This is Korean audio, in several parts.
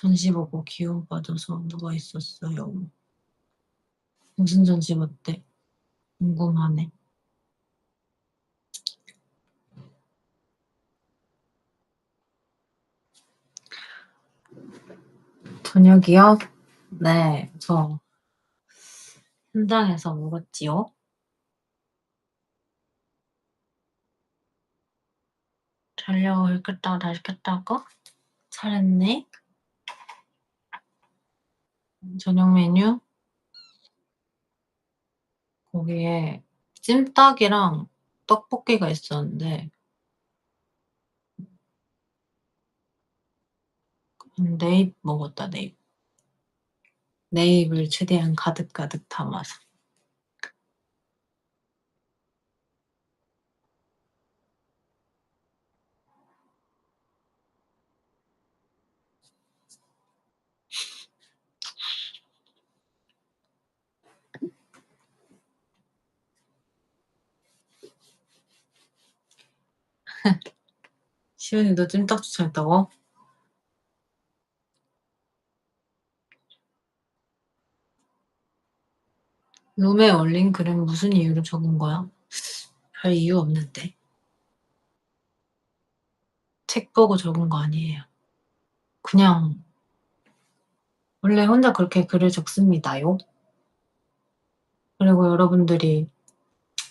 전시 보고 기운 빠져서 누워있었어요. 무슨 전시 봤대? 궁금하네. 저녁이요? 네, 저 현장에서 먹었지요. 자려고 일 켰다가 다시 켰다가 잘했네. 저녁 메뉴 거기에 찜닭이랑 떡볶이가 있었는데 네입 먹었다. 네입을 최대한 가득가득 담아서. 시은이도 찜닭 추천했다고? 룸에 올린 글은 무슨 이유로 적은 거야? 별 이유 없는데. 책 보고 적은 거 아니에요. 그냥 원래 혼자 그렇게 글을 적습니다요. 그리고 여러분들이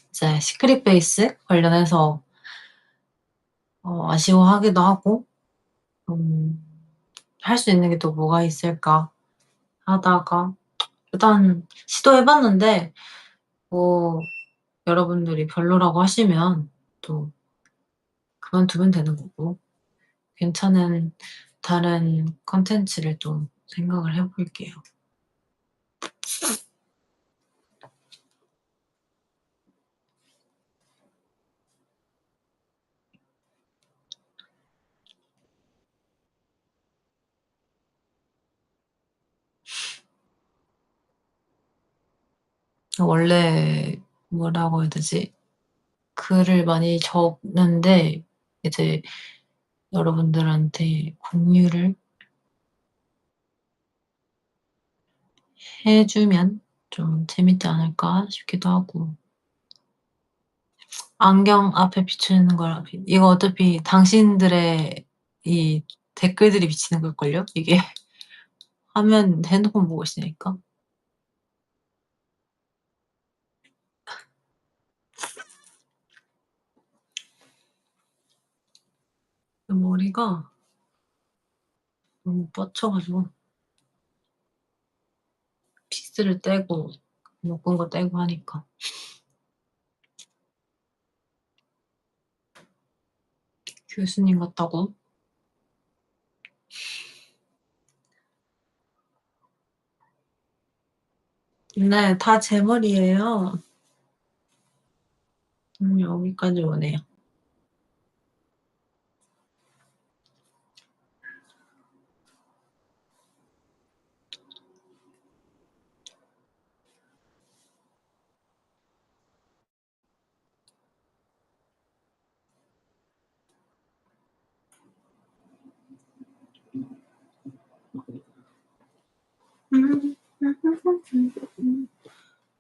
이제 시크릿 베이스 관련해서 아쉬워하기도 하고 할 수 있는 게 또 뭐가 있을까 하다가 일단 시도해봤는데 뭐 여러분들이 별로라고 하시면 또 그만두면 되는 거고 괜찮은 다른 컨텐츠를 좀 생각을 해볼게요. 원래 뭐라고 해야 되지? 글을 많이 적는데 이제 여러분들한테 공유를 해주면 좀 재밌지 않을까 싶기도 하고 안경 앞에 비추는 거랑 이거 어차피 당신들의 이 댓글들이 비치는 걸걸요? 이게 화면 핸드폰 보고 있으니까 머리가 너무 뻗쳐가지고 픽스를 떼고 묶은 거 떼고 하니까 교수님 같다고? 네, 다 제 머리예요. 여기까지 오네요.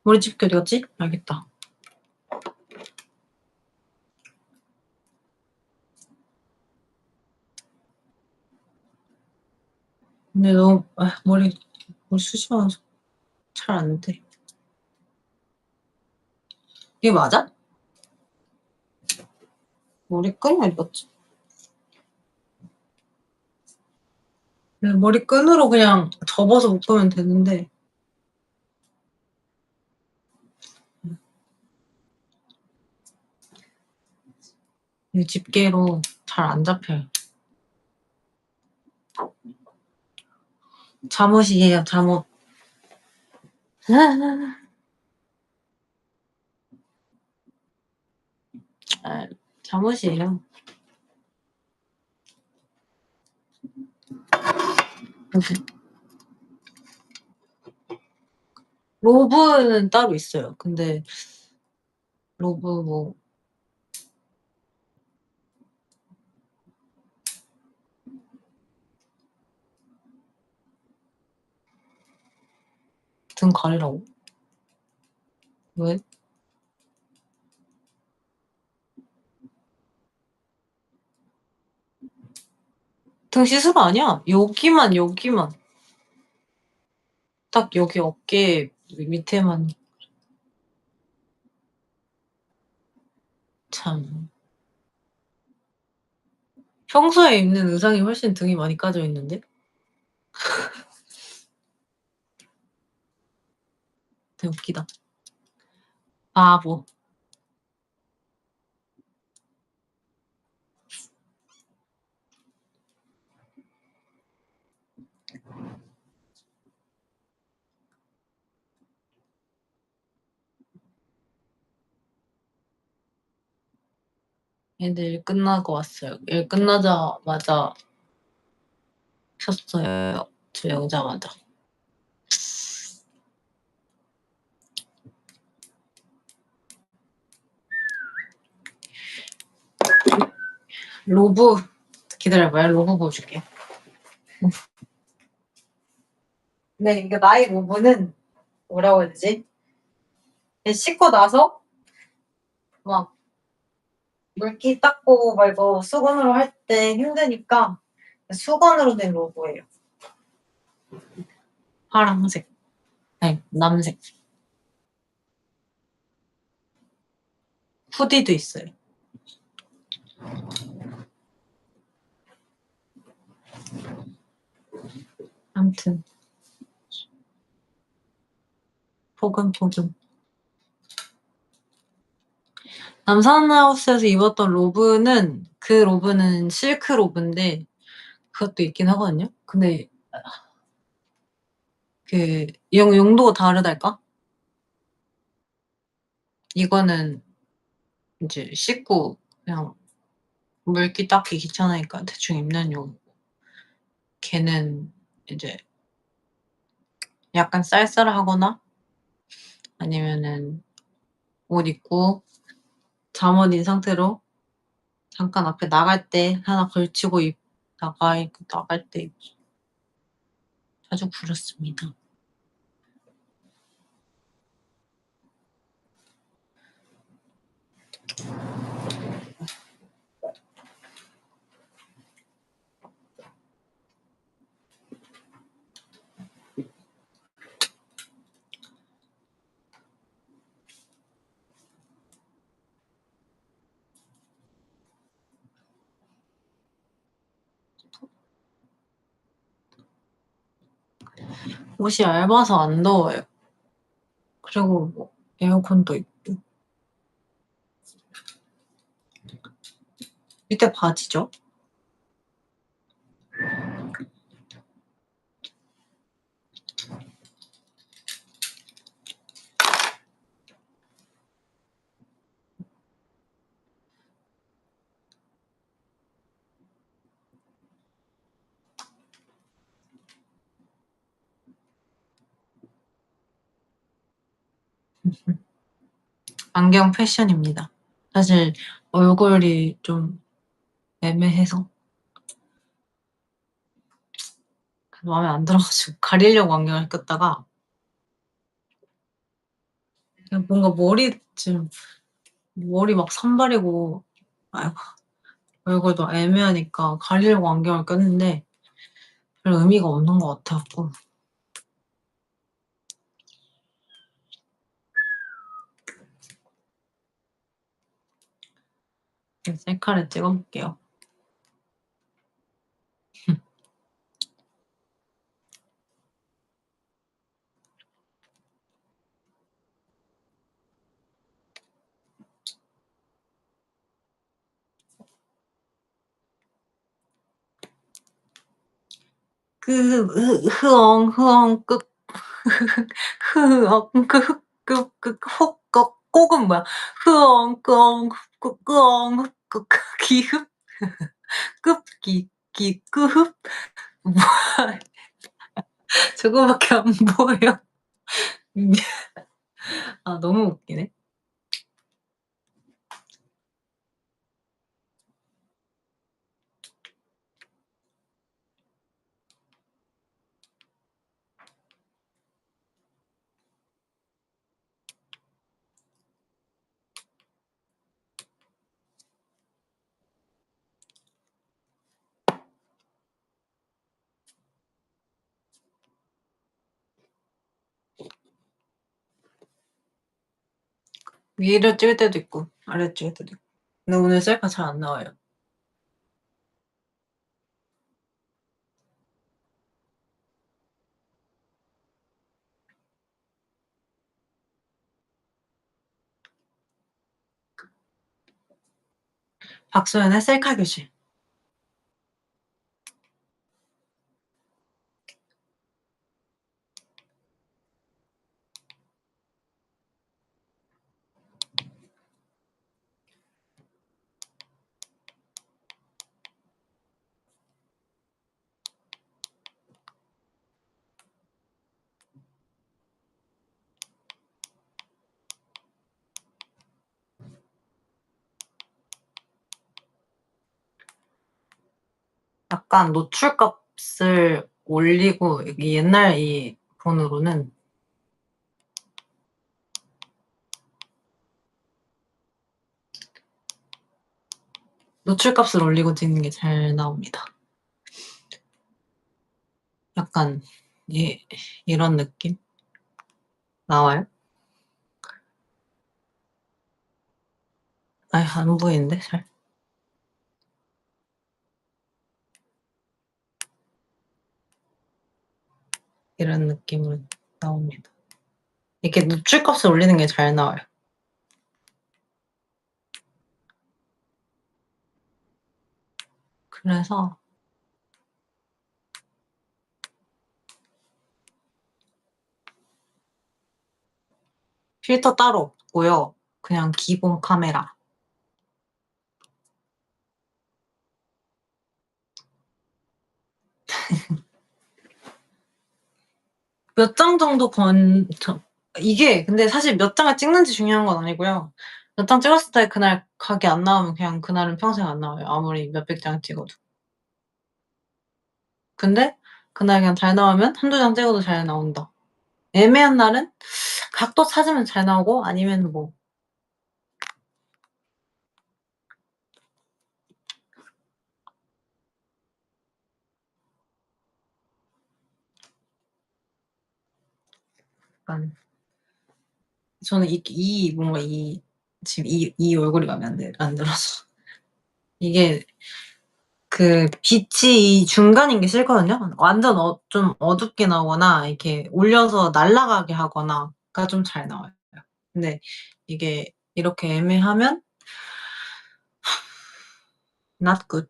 머리집게 어디 갔지? 알겠다. 근데 너무 머리 숱이 많아서 잘 안 돼. 이게 맞아? 머리끈이 어디 갔지? 머리끈으로 그냥 접어서 묶으면 되는데 이 집게로 잘 안 잡혀요. 잠옷이에요, 잠옷. 잠옷이에요. 로브는 따로 있어요. 근데 로브 뭐 등 가리라고? 왜? 등 시술 아니야. 여기만. 딱 여기 어깨 밑에만. 참. 평소에 입는 의상이 훨씬 등이 많이 까져 있는데? 되게 웃기다. 바보. 애들 일 끝나고 왔어요. 일 끝나자마자 켰어요. 집에 오자마자. 로브 기다려봐요. 로브 보여줄게. 네, 이게 나의 로브는 뭐라고 해야 되지? 씻고 나서 막 물기 닦고 말고 수건으로 할 때 힘드니까 수건으로 된 로브예요. 파란색. 아니, 남색. 후디도 있어요. 아무튼 포근포근. 남산하우스에서 입었던 로브는 그 로브는 실크 로브인데 그것도 있긴 하거든요. 근데 그 용도가 다르달까? 이거는 이제 씻고 그냥 물기 닦기 귀찮으니까 대충 입는 용. 걔는 이제 약간 쌀쌀하거나 아니면은 옷 입고 잠옷인 상태로 잠깐 앞에 나갈 때 하나 걸치고 나갈 때 자주 그렇습니다. 옷이 얇아서 안 더워요. 그리고 뭐 에어컨도 있고. 밑에 바지죠? 안경 패션입니다. 사실 얼굴이 좀 애매해서 마음에 안 들어가지고 가리려고 안경을 꼈다가 그냥 뭔가 머리 막 산발이고 아이고 얼굴도 애매하니까 가리려고 안경을 꼈는데 별 의미가 없는 것 같아갖고 셀카를 찍어볼게요. 흐엉 끄 흐엉 꼭은 뭐야? 흐엉 끄엉 끄엉 기흡 끄흡 뭐야? 저거밖에 안 보여. 아 너무 웃기네. 위를 찍을 때도 있고 아래를 찍을 때도 있고. 근데 오늘 셀카 잘 안 나와요. 박소연의 셀카 교실. 약간 노출값을 올리고 이 옛날 이 폰으로는 노출값을 올리고 찍는 게 잘 나옵니다. 약간 이런 느낌 나와요? 아이 안 보이는데 잘. 이런 느낌으로 나옵니다. 이렇게 노출값을 올리는 게 잘 나와요. 그래서 필터 따로 없고요. 그냥 기본 카메라. 몇 장 정도 이게 근데 사실 몇 장을 찍는지 중요한 건 아니고요. 몇 장 찍었을 때 그날 각이 안 나오면 그냥 그날은 평생 안 나와요. 아무리 몇백 장 찍어도. 근데 그날 그냥 잘 나오면 한두 장 찍어도 잘 나온다. 애매한 날은 각도 찾으면 잘 나오고 아니면 뭐 약간 저는 뭔가 지금 이 얼굴이 마음에 안 들어서 이게 그 빛이 이 중간인 게 싫거든요. 완전 좀 어둡게 나오거나 이렇게 올려서 날아가게 하거나가 좀 잘 나와요. 근데 이게 이렇게 애매하면 not good.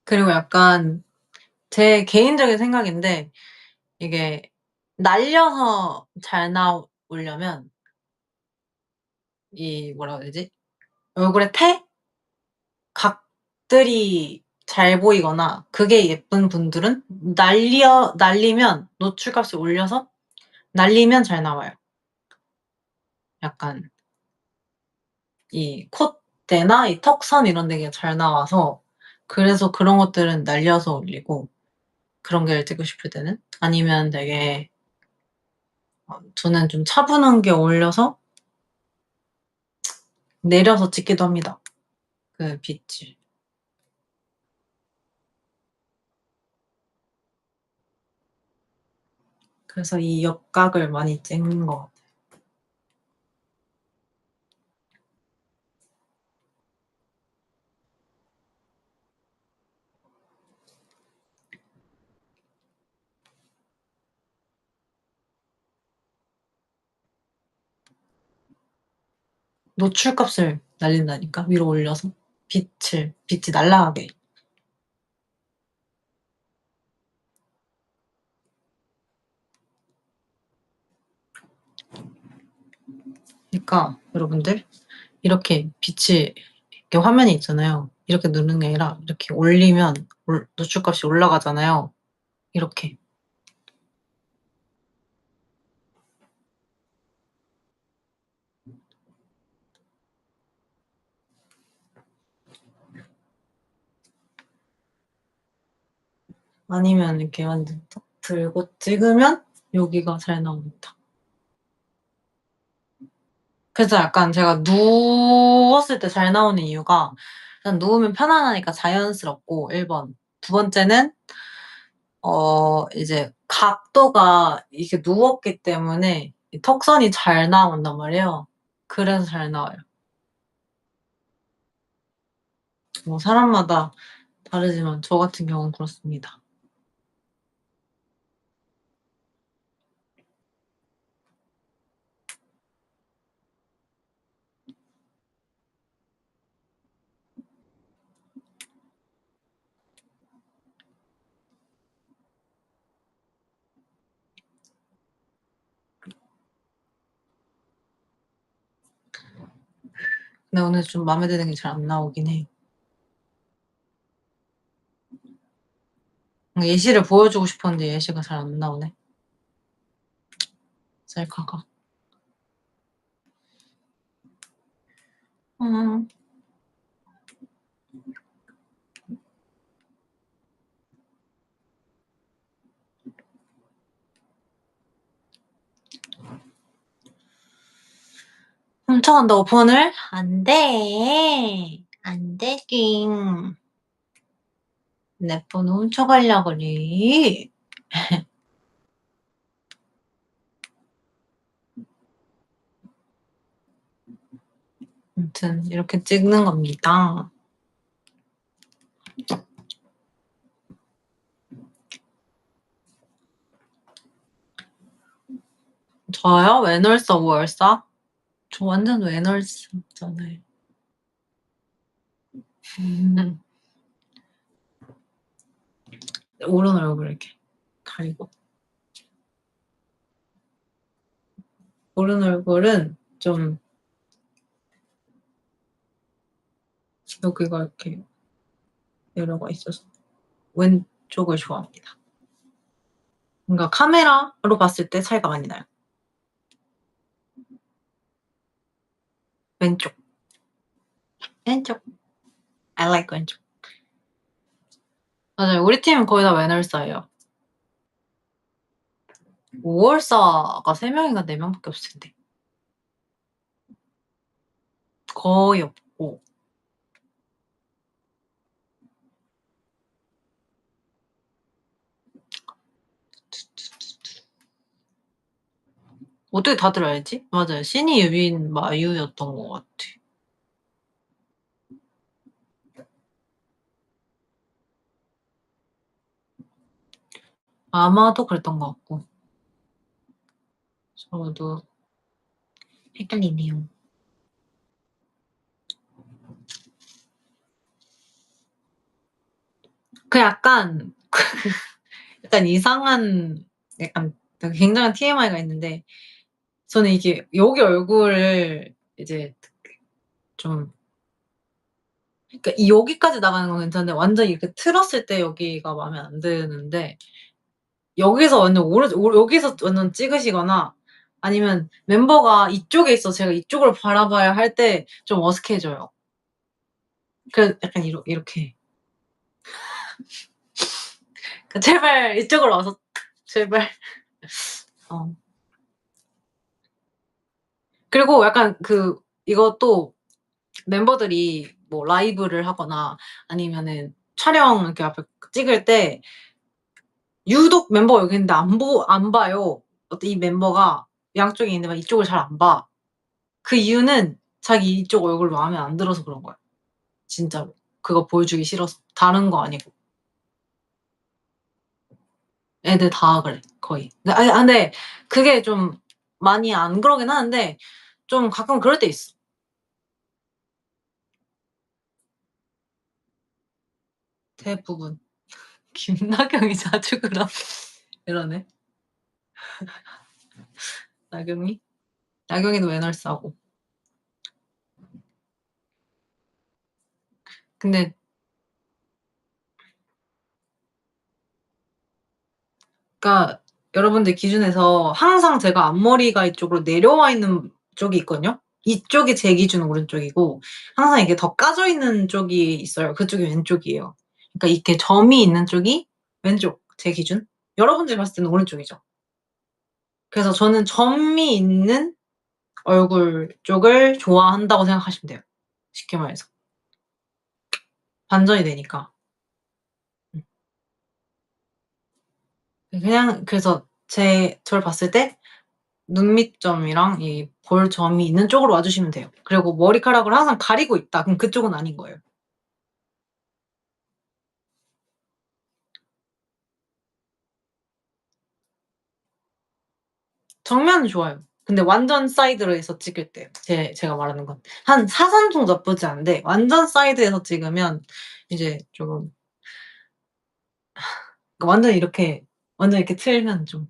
그리고 약간 제 개인적인 생각인데 이게 날려서 잘 나오려면 이 뭐라고 해야 되지? 얼굴에 각들이 잘 보이거나 그게 예쁜 분들은 날리면 노출값을 올려서 날리면 잘 나와요. 약간 이 콧대나 이 턱선 이런 데가 잘 나와서 그래서 그런 것들은 날려서 올리고 그런 게 찍고 싶을 때는 아니면 되게 저는 좀 차분한 게 어울려서 내려서 찍기도 합니다. 그 빛을. 그래서 이 옆각을 많이 찍는 것 같아요. 노출값을 날린다니까 위로 올려서 빛이 날아가게. 그러니까 여러분들 이렇게 빛이 이렇게 화면이 있잖아요. 이렇게 누르는 게 아니라 이렇게 올리면 노출값이 올라가잖아요. 이렇게. 아니면 이렇게 완전 탁 들고 찍으면 여기가 잘 나옵니다. 그래서 약간 제가 누웠을 때 잘 나오는 이유가 일단 누우면 편안하니까 자연스럽고 1번. 두 번째는 이제 각도가 이렇게 누웠기 때문에 이 턱선이 잘 나온단 말이에요. 그래서 잘 나와요. 뭐 사람마다 다르지만 저 같은 경우는 그렇습니다. 근데 오늘 좀 마음에 드는 게 잘 안 나오긴 해. 예시를 보여주고 싶었는데 예시가 잘 안 나오네. 셀카가. 음. 훔쳐간다고 폰을? 안 돼. 안 되긴. 내 폰 훔쳐가려 그래. 아무튼 이렇게 찍는 겁니다. 저요? 외널사 5월사? 저 완전 외널사잖아요. 오른 얼굴 이렇게 가리고. 오른 얼굴은 좀 여기가 이렇게 내려가 있어서 왼쪽을 좋아합니다. 뭔가 카메라로 봤을 때 차이가 많이 나요. 왼쪽. 왼쪽. I like 왼쪽. 맞아요. 우리 팀은 거의 다 외널사예요. 5월사가 3명인가 4명밖에 없을 텐데. 거의 없고. 어떻게 다들 알지? 맞아요. 신이, 유빈, 마유였던 것 같아. 아마도 그랬던 것 같고. 저도 헷갈리네요. 그 약간 약간 이상한 약간 굉장한 TMI가 있는데 저는 이게 여기 얼굴을 이제 좀 그러니까 이 여기까지 나가는 건 괜찮은데 완전 이렇게 틀었을 때 여기가 마음에 안 드는데 여기서 완전 여기서 완전 찍으시거나 아니면 멤버가 이쪽에 있어서 제가 이쪽을 바라봐야 할 때 좀 어색해져요. 그래서 약간 이렇게 제발 이쪽으로 와서 제발. 그리고 약간 이것도 멤버들이 뭐 라이브를 하거나 아니면은 촬영 이렇게 앞에 찍을 때 유독 멤버가 여기 있는데 안 봐요. 이 멤버가 양쪽에 있는데 막 이쪽을 잘 안 봐. 그 이유는 자기 이쪽 얼굴 마음에 안 들어서 그런 거야. 진짜로. 그거 보여주기 싫어서. 다른 거 아니고. 애들 다 그래, 거의. 근데 그게 좀 많이 안 그러긴 하는데 좀 가끔 그럴 때 있어. 대부분. 김나경이 자주 이러네. 나경이? 나경이도 외널사고. 근데 그러니까 여러분들 기준에서 항상 제가 앞머리가 이쪽으로 내려와 있는 쪽이 있거든요. 이쪽이 제 기준 오른쪽이고 항상 이게 더 까져 있는 쪽이 있어요. 그쪽이 왼쪽이에요. 그러니까 이렇게 점이 있는 쪽이 왼쪽, 제 기준. 여러분들이 봤을 때는 오른쪽이죠. 그래서 저는 점이 있는 얼굴 쪽을 좋아한다고 생각하시면 돼요. 쉽게 말해서. 반전이 되니까. 그냥 그래서 저를 봤을 때 눈 밑점이랑 이 볼점이 있는 쪽으로 와 주시면 돼요. 그리고 머리카락을 항상 가리고 있다. 그럼 그쪽은 아닌 거예요. 정면은 좋아요. 근데 완전 사이드로 해서 찍을 때 제가 말하는 건 한 사선 정도 나쁘지 않은데 완전 사이드에서 찍으면 이제 조금 완전 이렇게 틀면 좀.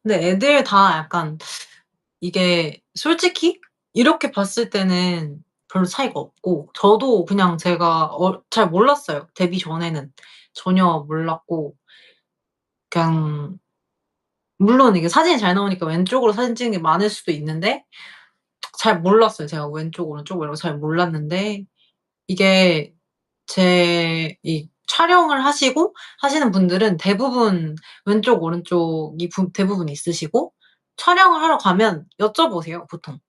근데 애들 다 약간 이게 솔직히 이렇게 봤을 때는 별로 차이가 없고 저도 그냥 제가 잘 몰랐어요. 데뷔 전에는 전혀 몰랐고 그냥 물론 이게 사진이 잘 나오니까 왼쪽으로 사진 찍는 게 많을 수도 있는데 잘 몰랐어요. 제가 왼쪽, 오른쪽 이런 거 잘 몰랐는데 이게 이 촬영을 하시는 분들은 대부분 왼쪽, 오른쪽이 대부분 있으시고 촬영을 하러 가면 여쭤보세요, 보통.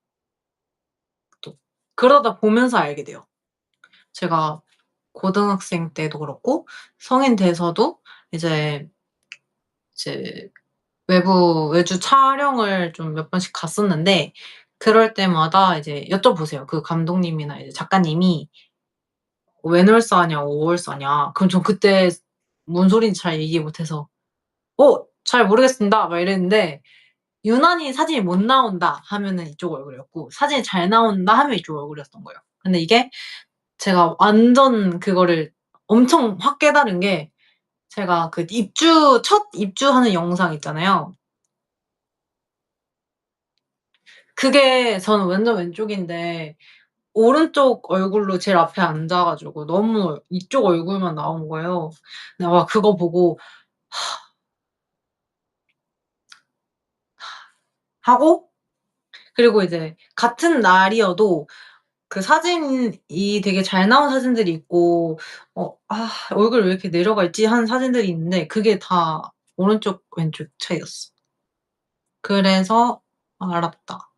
또. 그러다 보면서 알게 돼요. 제가 고등학생 때도 그렇고 성인 돼서도 이제 이제 외주 촬영을 좀 몇 번씩 갔었는데 그럴 때마다 이제 여쭤보세요. 그 감독님이나 이제 작가님이 "웬월사냐 어월사냐." 그럼 전 그때 뭔 소리인지 잘 얘기 못 해서 잘 모르겠습니다." 막 이랬는데 유난히 "사진이 못 나온다." 하면은 이쪽 얼굴이었고 사진이 잘 나온다 하면 이쪽 얼굴이었던 거예요. 근데 이게 제가 완전 그거를 엄청 확 깨달은 게 제가 그 첫 입주하는 영상 있잖아요. 그게 저는 완전 왼쪽인데 오른쪽 얼굴로 제일 앞에 앉아 가지고 너무 이쪽 얼굴만 나온 거예요. 근데 그거 보고 하고 그리고 이제 같은 날이어도 그 사진이 되게 잘 나온 사진들이 있고 '얼굴 왜 이렇게 내려가 있지?' 하는 사진들이 있는데 그게 다 오른쪽, 왼쪽 차이였어. 그래서 알았다.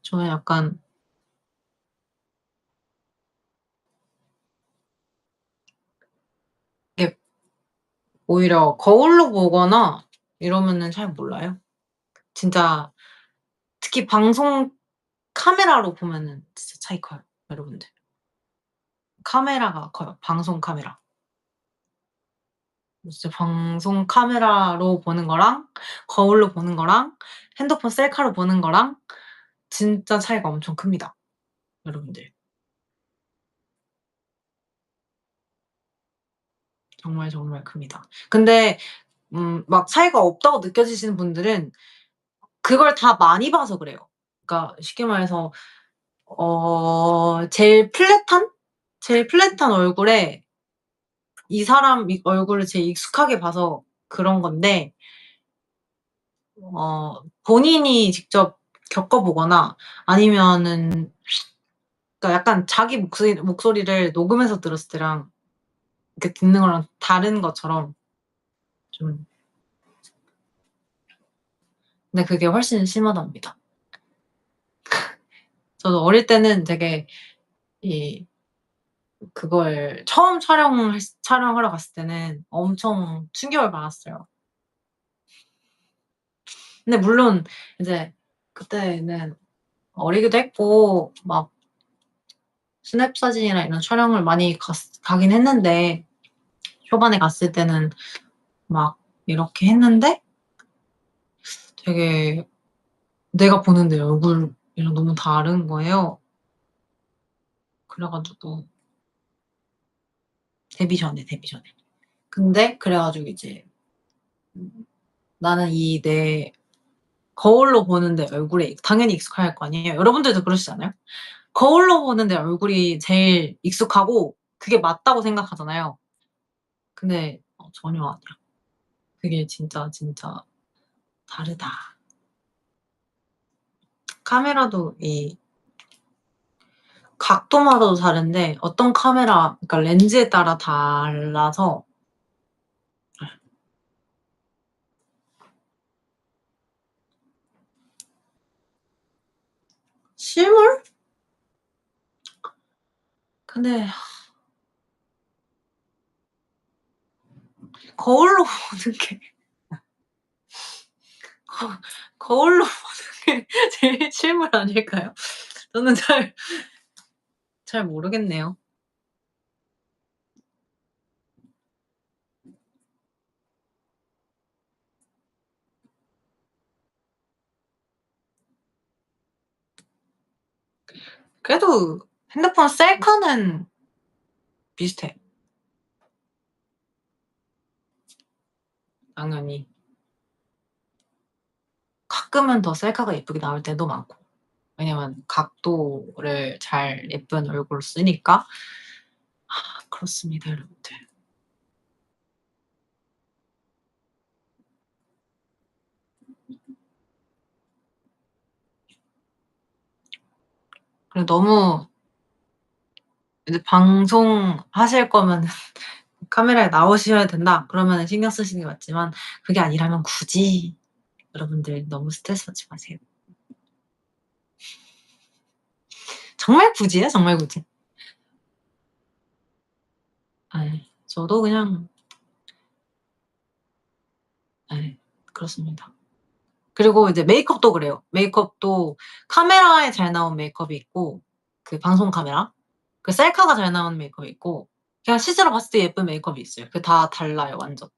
저는 약간 이게 오히려 거울로 보거나 이러면은 잘 몰라요. 진짜 특히 방송 카메라로 보면은 진짜 차이 커요, 여러분들. 카메라가 커요, 방송 카메라. 진짜 방송 카메라로 보는 거랑 거울로 보는 거랑 핸드폰 셀카로 보는 거랑 진짜 차이가 엄청 큽니다, 여러분들. 정말, 정말 큽니다. 근데 막 차이가 없다고 느껴지시는 분들은 그걸 다 많이 봐서 그래요. 그러니까 쉽게 말해서 제일 플랫한 얼굴에 이 사람 얼굴을 제일 익숙하게 봐서 그런 건데 본인이 직접 겪어 보거나 아니면은 그러니까 약간 자기 목소리를 녹음해서 들었을 때랑 이렇게 듣는 거랑 다른 것처럼 좀 근데 그게 훨씬 심하답니다. 저도 어릴 때는 되게 이 그걸 처음 촬영하러 갔을 때는 엄청 충격을 받았어요. 근데 물론 이제 그때는 어리기도 했고 막 스냅 사진이나 이런 촬영을 많이 가긴 했는데 초반에 갔을 때는 막 이렇게 했는데 되게 내가 보는 내 얼굴이랑 너무 다른 거예요. 그래 가지고 데뷔 전에. 근데 그래 가지고 이제 나는 이 내 거울로 보는 내 얼굴에 당연히 익숙할 거 아니에요. 여러분들도 그러시지 않아요? 거울로 보는 내 얼굴이 제일 익숙하고 그게 맞다고 생각하잖아요. 근데 전혀 아니야. 그게 진짜, 진짜 다르다. 카메라도 이 각도마다도 다른데 어떤 카메라 그러니까 렌즈에 따라 달라서 실물? 근데 거울로 보는 게 거 거울로 보는 게 제일 실물 아닐까요? 저는 잘 모르겠네요. 그래도 핸드폰 셀카는 비슷해. 당연히. 가끔은 더 셀카가 예쁘게 나올 때도 많고. 왜냐면 각도를 잘 예쁜 얼굴로 쓰니까. 그렇습니다, 여러분들. 그리고 너무 이제 방송하실 거면은 카메라에 나오셔야 된다 그러면은 신경 쓰시는 게 맞지만 그게 아니라면 굳이 여러분들 너무 스트레스 받지 마세요. 정말 굳이요? 정말 굳이. 저도 그냥 예 그렇습니다. 그리고 이제 메이크업도 그래요. 메이크업도 카메라에 잘 나온 메이크업이 있고 그 방송 카메라 그 셀카가 잘 나오는 메이크업이 있고 그냥 실제로 봤을 때 예쁜 메이크업이 있어요. 그게 다 달라요 완전.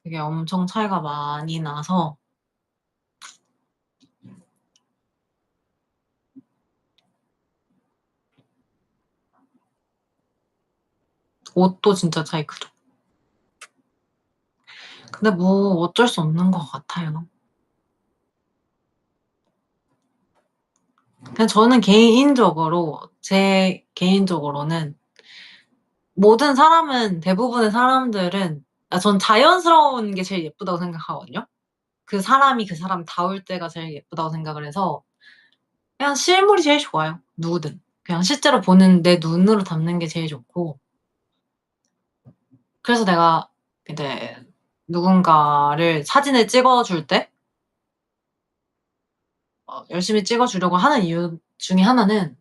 그게 엄청 차이가 많이 나서 옷도 진짜 차이 크죠. 근데 뭐 어쩔 수 없는 것 같아요. 그냥 저는 개인적으로 제 개인적으로는 모든 사람은 대부분의 사람들은 전 자연스러운 게 제일 예쁘다고 생각하거든요. 그 사람이 그 사람다울 때가 제일 예쁘다고 생각을 해서 그냥 실물이 제일 좋아요, 누구든. 그냥 실제로 보는 내 눈으로 담는 게 제일 좋고 그래서 내가 이제 누군가를 사진을 찍어 줄 때 열심히 찍어 주려고 하는 이유 중에 하나는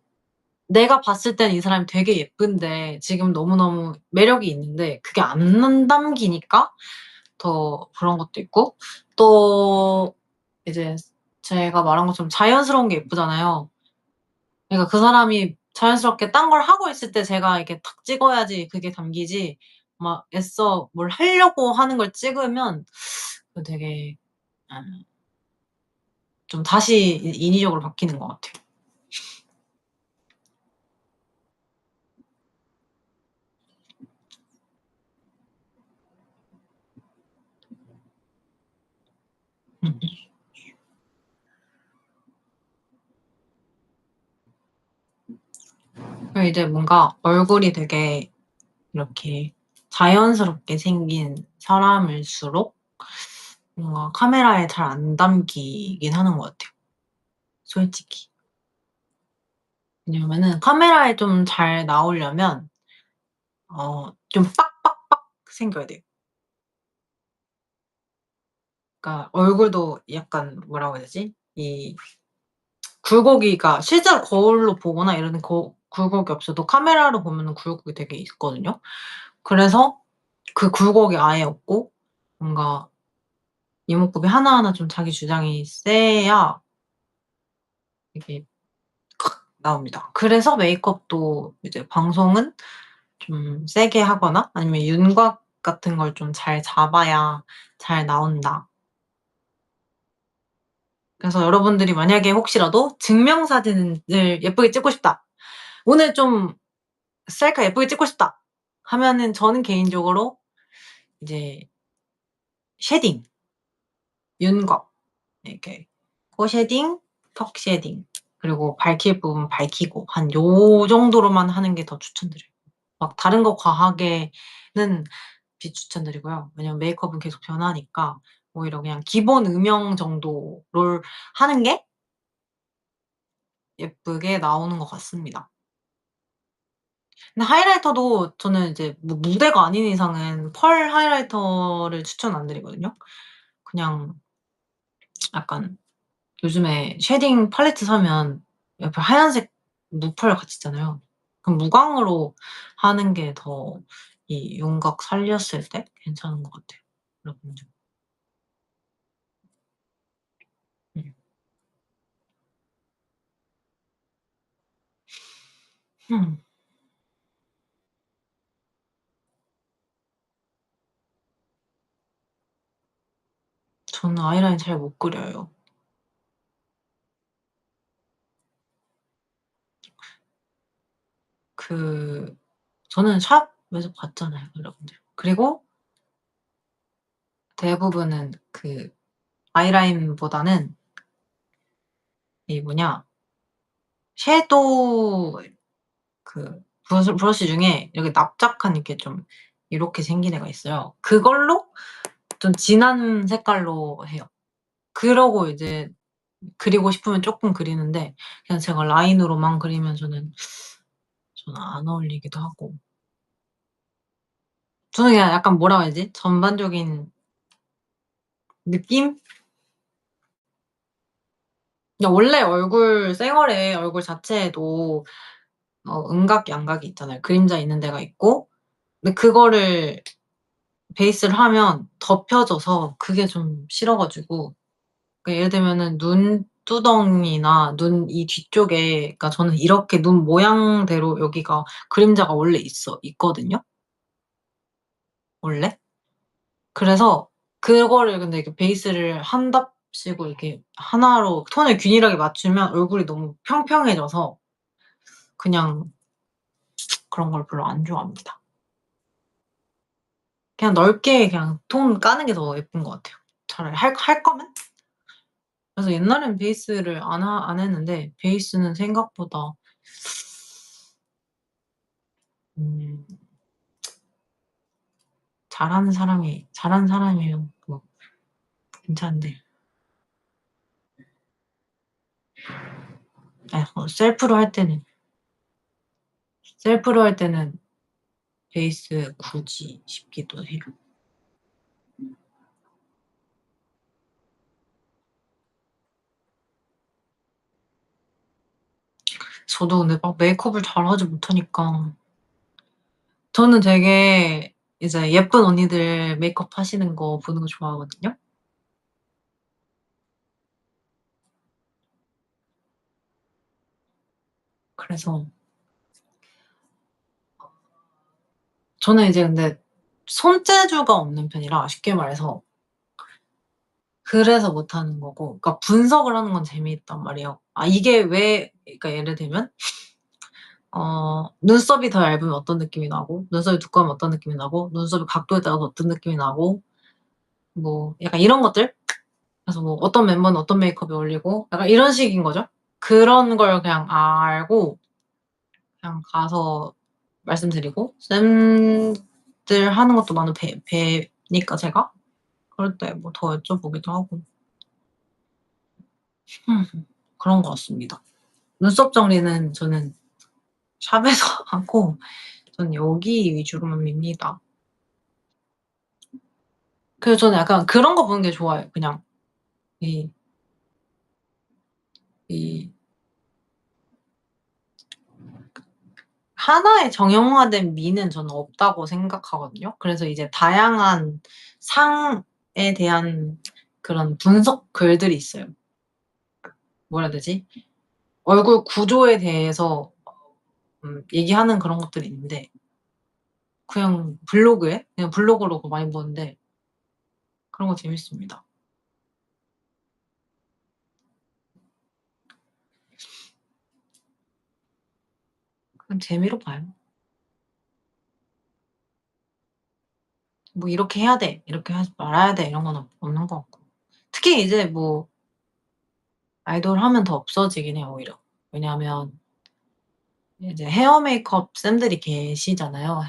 내가 봤을 땐 이 사람이 되게 예쁜데 지금 너무너무 매력이 있는데 그게 안 담기니까 더 그런 것도 있고 또 이제 제가 말한 것처럼 자연스러운 게 예쁘잖아요. 그러니까 그 사람이 자연스럽게 딴 걸 하고 있을 때 제가 이렇게 탁 찍어야지 그게 담기지 막 애써 뭘 하려고 하는 걸 찍으면 그 되게 좀 다시 인위적으로 바뀌는 것 같아요. 음음. 그리고 이제 뭔가 얼굴이 되게 이렇게 자연스럽게 생긴 사람일수록 뭔가 카메라에 잘 안 담기긴 하는 것 같아요, 솔직히. 왜냐면은 카메라에 좀 잘 나오려면 좀 빡빡빡 생겨야 돼요. 그러니까 얼굴도 약간 뭐라고 해야 되지? 이 굴곡이가 실제로 거울로 보거나 이러는 굴곡이 없어도 카메라로 보면은 굴곡이 되게 있거든요. 그래서 그 굴곡이 아예 없고 뭔가 이목구비 하나하나 좀 자기 주장이 세야 이게 나옵니다. 그래서 메이크업도 이제 방송은 좀 세게 하거나 아니면 윤곽 같은 걸 좀 잘 잡아야 잘 나온다. 그래서 여러분들이 만약에 혹시라도 '증명사진을 예쁘게 찍고 싶다. 오늘 좀 셀카 예쁘게 찍고 싶다.' 하면은 저는 개인적으로 이제 쉐딩, 윤곽 이렇게 코 쉐딩, 턱 쉐딩 그리고 밝힐 부분 밝히고 한 요 정도로만 하는 게 더 추천드려요. 막 다른 거 과하게는 비추천드리고요. 왜냐면 메이크업은 계속 변하니까 오히려 그냥 기본 음영 정도를 하는 게 예쁘게 나오는 것 같습니다. 근데 하이라이터도 저는 이제 뭐 무대가 아닌 이상은 펄 하이라이터를 추천 안 드리거든요. 그냥 약간 요즘에 쉐딩 팔레트 사면 옆에 하얀색 무펄 같이 있잖아요. 그럼 무광으로 하는 게 더 이 윤곽 살렸을 때 괜찮은 것 같아요. 여러분들. 음. 음. 저는 아이라인 잘 못 그려요. 그 저는 샵에서 봤잖아요, 여러분들. 그리고 대부분은 그 아이라인보다는 이 뭐냐 섀도우 그 브러쉬 중에 이렇게 납작한 이렇게 좀 이렇게 생긴 애가 있어요. 그걸로 좀 진한 색깔로 해요. 그러고 이제 그리고 싶으면 쪼끔 그리는데 그냥 제가 라인으로만 그리면 저는 안 어울리기도 하고. 저는 그냥 약간 뭐라고 해야지? 전반적인 느낌? 그냥 원래 얼굴 쌩얼에 얼굴 자체에도 음각, 양각이 있잖아요. 그림자 있는 데가 있고 근데 그거를 베이스를 하면 덮여져서 그게 좀 싫어 가지고 예를 들면은 눈두덩이나 눈 이 뒤쪽에 그러니까 저는 이렇게 눈 모양대로 여기가 그림자가 원래 있거든요 원래. 그래서 그거를 근데 이렇게 베이스를 한 답시고 이렇게 하나로 톤을 균일하게 맞추면 얼굴이 너무 평평해져서 그냥 그런 걸 별로 안 좋아합니다. 그냥 넓게 그냥 톤 까는 게 더 예쁜 것 같아요 차라리 할 거면. 그래서 옛날엔 베이스를 안 했는데 베이스는 생각보다 음 잘하는 사람이면 뭐 괜찮은데 셀프로 할 때는 베이스 굳이 싶기도 해요. 저도 근데 막 메이크업을 잘하지 못하니까 저는 되게 이제 예쁜 언니들 메이크업 하시는 거 보는 거 좋아하거든요. 그래서 저는 이제 근데 손재주가 없는 편이라 쉽게 말해서 그래서 못하는 거고 그러니까 분석을 하는 건 재미있단 말이에요. 아 이게 왜 그러니까 예를 들면 눈썹이 더 얇으면 어떤 느낌이 나고 눈썹이 두꺼우면 어떤 느낌이 나고 눈썹의 각도에 따라서 어떤 느낌이 나고 뭐 약간 이런 것들? 그래서 뭐 어떤 멤버는 어떤 메이크업이 어울리고 약간 이런 식인 거죠. 그런 걸 그냥 알고 그냥 가서 말씀드리고 쌤들 하는 것도 많이 뵈니까 제가 그럴 때 뭐 더 여쭤보기도 하고 그런 것 같습니다. 눈썹 정리는 저는 샵에서 하고 저는 여기 위주로만 밉니다. 그래서 저는 약간 그런 거 보는 게 좋아요. 그냥 이 이 하나의 정형화된 미는 저는 없다고 생각하거든요. 그래서 이제 다양한 상에 대한 그런 분석 글들이 있어요. 뭐라 해야 되지? 얼굴 구조에 대해서 얘기하는 그런 것들이 있는데 그냥 블로그로 그거 많이 보는데 그런 거 재밌습니다. 그냥 재미로 봐요. 뭐 '이렇게 해야 돼. 이렇게 하지 말아야 돼.' 이런 건 없는 것 같고. 특히 이제 뭐 아이돌 하면 더 없어지긴 해요 오히려. 왜냐하면 이제 헤어 메이크업 쌤들이 계시잖아요.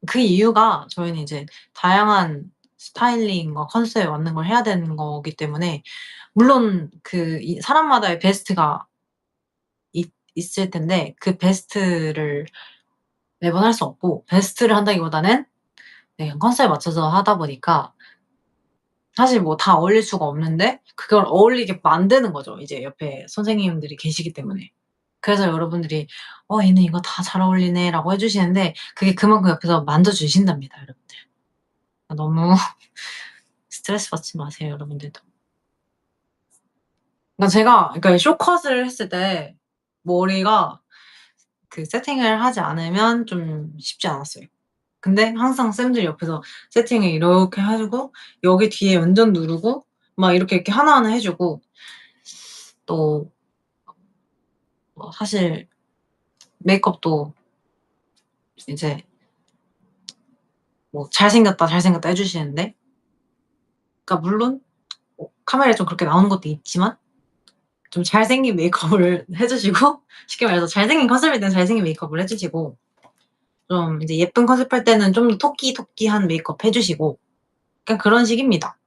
그 이유가 저희는 이제 다양한 스타일링과 컨셉에 맞는 걸 해야 되는 거기 때문에 물론 이 사람마다의 베스트가 있을 텐데 그 베스트를 매번 할 수 없고 베스트를 한다기보다는 네 컨셉에 맞춰서 하다 보니까 사실 뭐 다 어울릴 수가 없는데 그걸 어울리게 만드는 거죠 이제 옆에 선생님들이 계시기 때문에. 그래서 여러분들이 얘는 이거 다 잘 어울리네."라고 해 주시는데 그게 그만큼 옆에서 만져 주신답니다 여러분들. 너무 스트레스 받지 마세요 여러분들도. 그러니까 숏컷을 했을 때 머리가 그 세팅을 하지 않으면 좀 쉽지 않았어요. 근데 항상 쌤들이 옆에서 세팅을 이렇게 해 주고 여기 뒤에 운전 누르고 막 이렇게 하나하나 해 주고 또 사실 메이크업도 이제 "잘생겼다, 잘생겼다." 해 주시는데 그러니까 물론 카메라에 좀 그렇게 나오는 것도 있지만 좀 잘생긴 메이크업을 해 주시고 쉽게 말해서 잘생긴 컨셉일 때는 잘생긴 메이크업을 해 주시고 좀 이제 예쁜 컨셉 할 때는 좀 더 토끼토끼한 메이크업 해 주시고 그냥 그런 식입니다.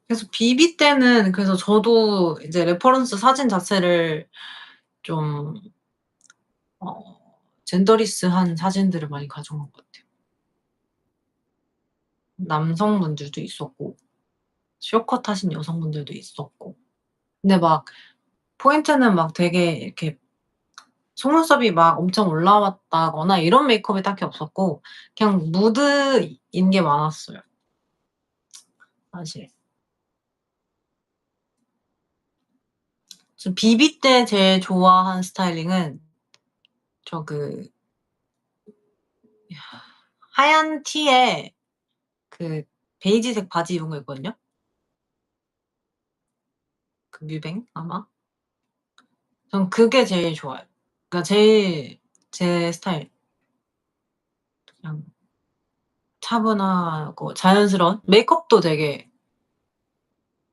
그래서 비비 때는 그래서 저도 이제 레퍼런스 사진 자체를 좀 젠더리스한 사진들을 많이 가져온 것 같아요. 남성분들도 있었고 숏컷 하신 여성분들도 있었고 근데 막 포인트는 막 되게 이렇게 속눈썹이 막 엄청 올라왔다거나 이런 메이크업이 딱히 없었고 그냥 무드인 게 많았어요 사실. 저 비비 때 제일 좋아하는 스타일링은 저 하얀 티에 그 베이지색 바지 입은 거 있거든요. 그 뮤뱅 아마. 전 그게 제일 좋아요. 그러니까 제일 제 스타일. 그냥 차분하고 자연스러운 메이크업도 되게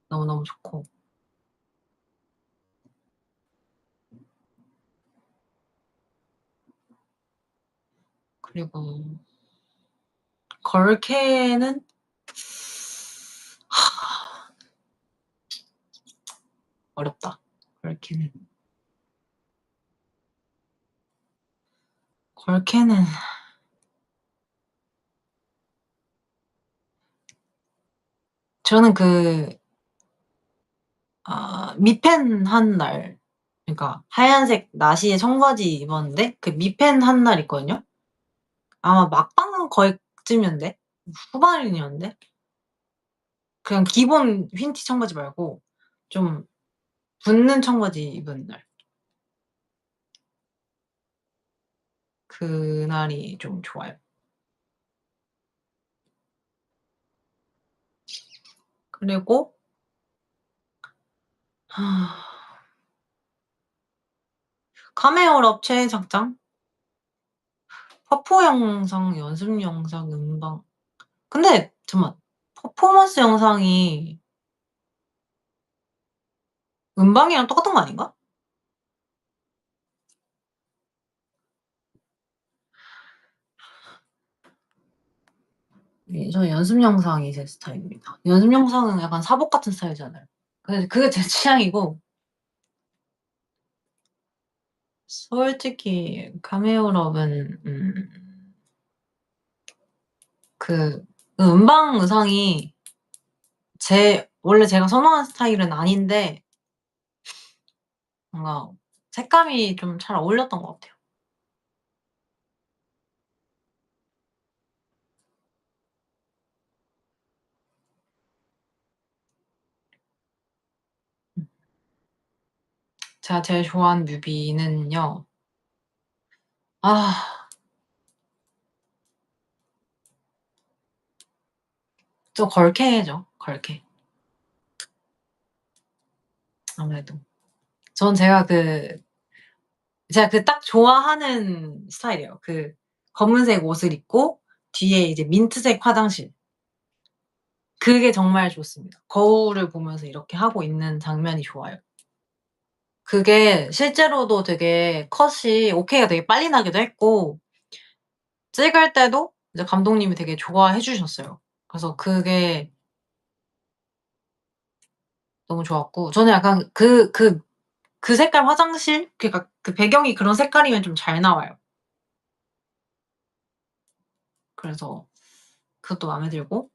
너무너무 좋고 그리고 걸케는 어렵다. 걸케는. 걸케는 저는 미팬 한 날 그러니까 하얀색 나시에 청바지 입었는데 그 미팬 한 날 있거든요. 아마 막방 거의쯤이었는데 후반이었는데 그냥 기본 흰 티 청바지 말고 좀 붙는 청바지 입은 날. 그날이 좀 좋아요. 그리고 카메오럽 최애작장? 퍼포 영상, 연습 영상, 음방 근데 잠깐만 퍼포먼스 영상이 음방이랑 똑같은 거 아닌가? 예 저는 연습 영상이 제 스타일입니다. 연습 영상은 약간 사복 같은 스타일이잖아요. 그게 제 취향이고 솔직히 카메오럽은 그 음방 의상이 원래 제가 선호하는 스타일은 아닌데 뭔가 색감이 좀 잘 어울렸던 것 같아요. 음. 제가 제일 좋아하는 뮤비는요. 아 저 걸케죠. 걸케. 아무래도. 전 제가 딱 좋아하는 스타일이에요. 검은색 옷을 입고 뒤에 이제 민트색 화장실. 그게 정말 좋습니다. 거울을 보면서 이렇게 하고 있는 장면이 좋아요. 그게 실제로도 되게 컷이 오케이가 되게 빨리 나기도 했고 찍을 때도 이제 감독님이 되게 좋아해 주셨어요. 그래서 그게 너무 좋았고 저는 약간 그 색깔 화장실 그러니까 그 배경이 그런 색깔이면 좀 잘 나와요. 그래서 그것도 마음에 들고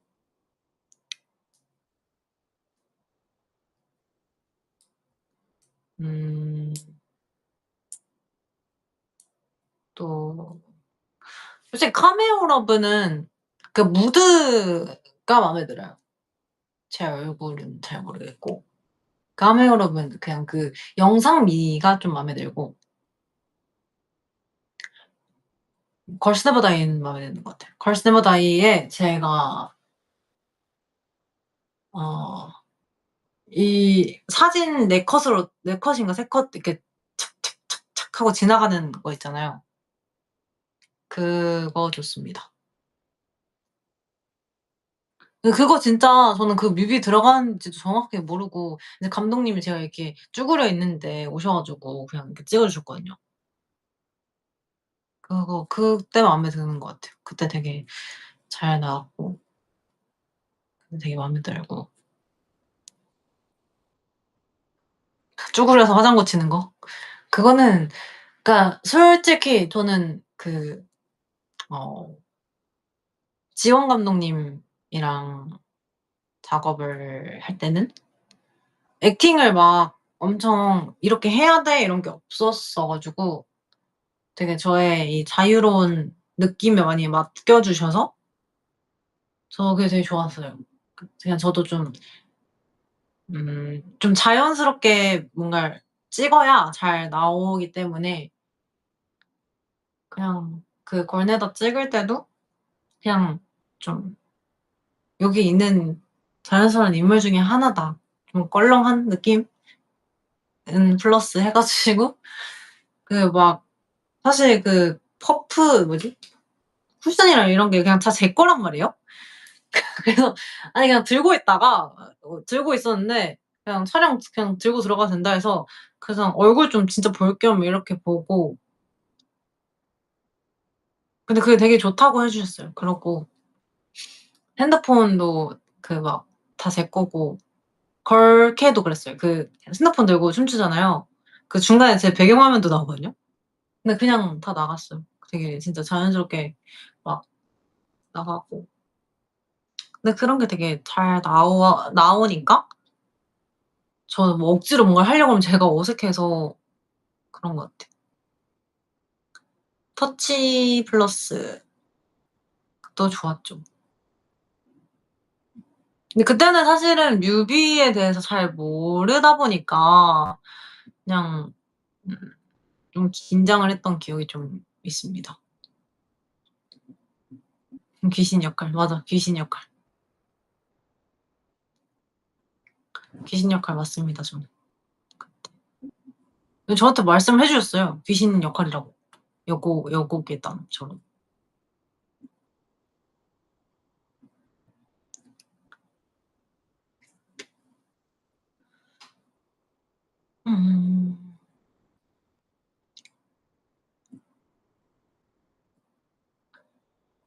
음 또 솔직히 카메오 러브는 그 무드가 마음에 들어요. 제 얼굴은 잘 모르겠고. 카메오 러브는 그냥 그 영상미가 좀 마음에 들고 걸스 네버 다이는 마음에 드는 것 같아요. 걸스 네버 다이에 제가 어 이 사진 4 컷으로 4 컷인가 3컷 이렇게 착착착착 하고 지나가는 거 있잖아요. 그거 좋습니다. 그거 진짜 저는 그 뮤비 들어가는지도 정확하게 모르고 이제 감독님이 제가 이렇게 쭈그려 있는데 오셔 가지고 그냥 이렇게 찍어 주셨거든요. 그거 그때 마음에 드는 것 같아요. 그때 되게 잘 나왔고 되게 마음에 들고 쭈그려서 화장 고치는 거 그거는 그러니까 솔직히 저는 그 어 지원 감독님이랑 작업을 할 때는 액팅을 막 엄청 '이렇게 해야 돼.' 이런 게 없었어 가지고 되게 저의 이 자유로운 느낌에 많이 맡겨 주셔서 저 그게 되게 좋았어요. 그냥 저도 좀 자연스럽게 뭔가를 찍어야 잘 나오기 때문에 그냥 그 걸네더 찍을 때도 그냥 좀 '여기 있는 자연스러운 인물 중에 하나다.' 좀 껄렁한 느낌은 플러스 해 가지고 그 막 사실 그 퍼프 뭐지? 쿠션이랑 이런 게 그냥 다 제 거란 말이에요. 그래서 아니 그냥 들고 있다가 들고 있었는데 그냥 촬영 그냥 들고 들어가도 된다 해서 그래서 얼굴 좀 진짜 볼 겸 이렇게 보고 근데 그게 되게 좋다고 해 주셨어요. 그러고 핸드폰도 그 막 다 제 거고 걸케도 그랬어요. 그 핸드폰 들고 춤추잖아요. 그 중간에 제 배경화면도 나오거든요. 근데 그냥 다 나갔어요. 되게 진짜 자연스럽게 막 나가고. 근데 그런 게 되게 잘 나오니까 저는 뭐 억지로 뭔가를 하려고 하면 제가 어색해서 그런 것 같아요. 터치 플러스도 좋았죠. 근데 그때는 사실은 뮤비에 대해서 잘 모르다 보니까 그냥 음 좀 긴장을 했던 기억이 좀 있습니다. 귀신 역할 맞아. 귀신 역할. 귀신 역할 맞습니다 저는. 저한테 말씀을 해 주셨어요. 귀신 역할이라고. 여고괴담처럼. 음.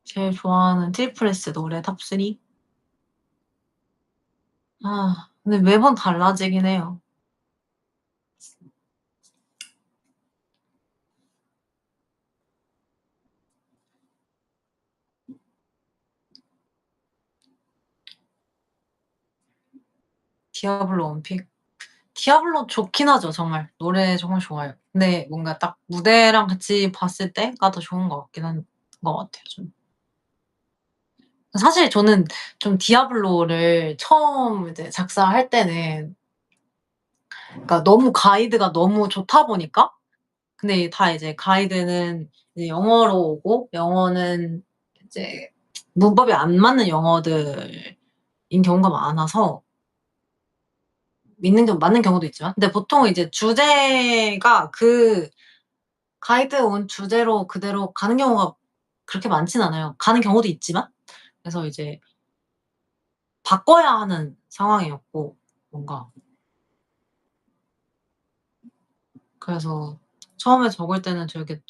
제일 좋아하는 트리플 S 노래 탑 3? 아 근데 매번 달라지긴 해요. 디아블로 원픽. 디아블로 좋긴 하죠 정말. 노래 정말 좋아요. 근데 뭔가 딱 무대랑 같이 봤을 때가 더 좋은 것 같긴 한 것 같아요 저는. 사실 저는 좀 디아블로를 처음 이제 작사할 때는 그러니까 너무 가이드가 너무 좋다 보니까 근데 다 이제 가이드는 이제 영어로 오고 영어는 이제 문법이 안 맞는 영어들인 경우가 많아서 믿는 경 맞는 경우도 있지만 근데 보통 이제 주제가 그 가이드 온 주제로 그대로 가는 경우가 그렇게 많진 않아요. 가는 경우도 있지만. 그래서 이제 바꿔야 하는 상황이었고 뭔가 그래서 처음에 적을 때는 되게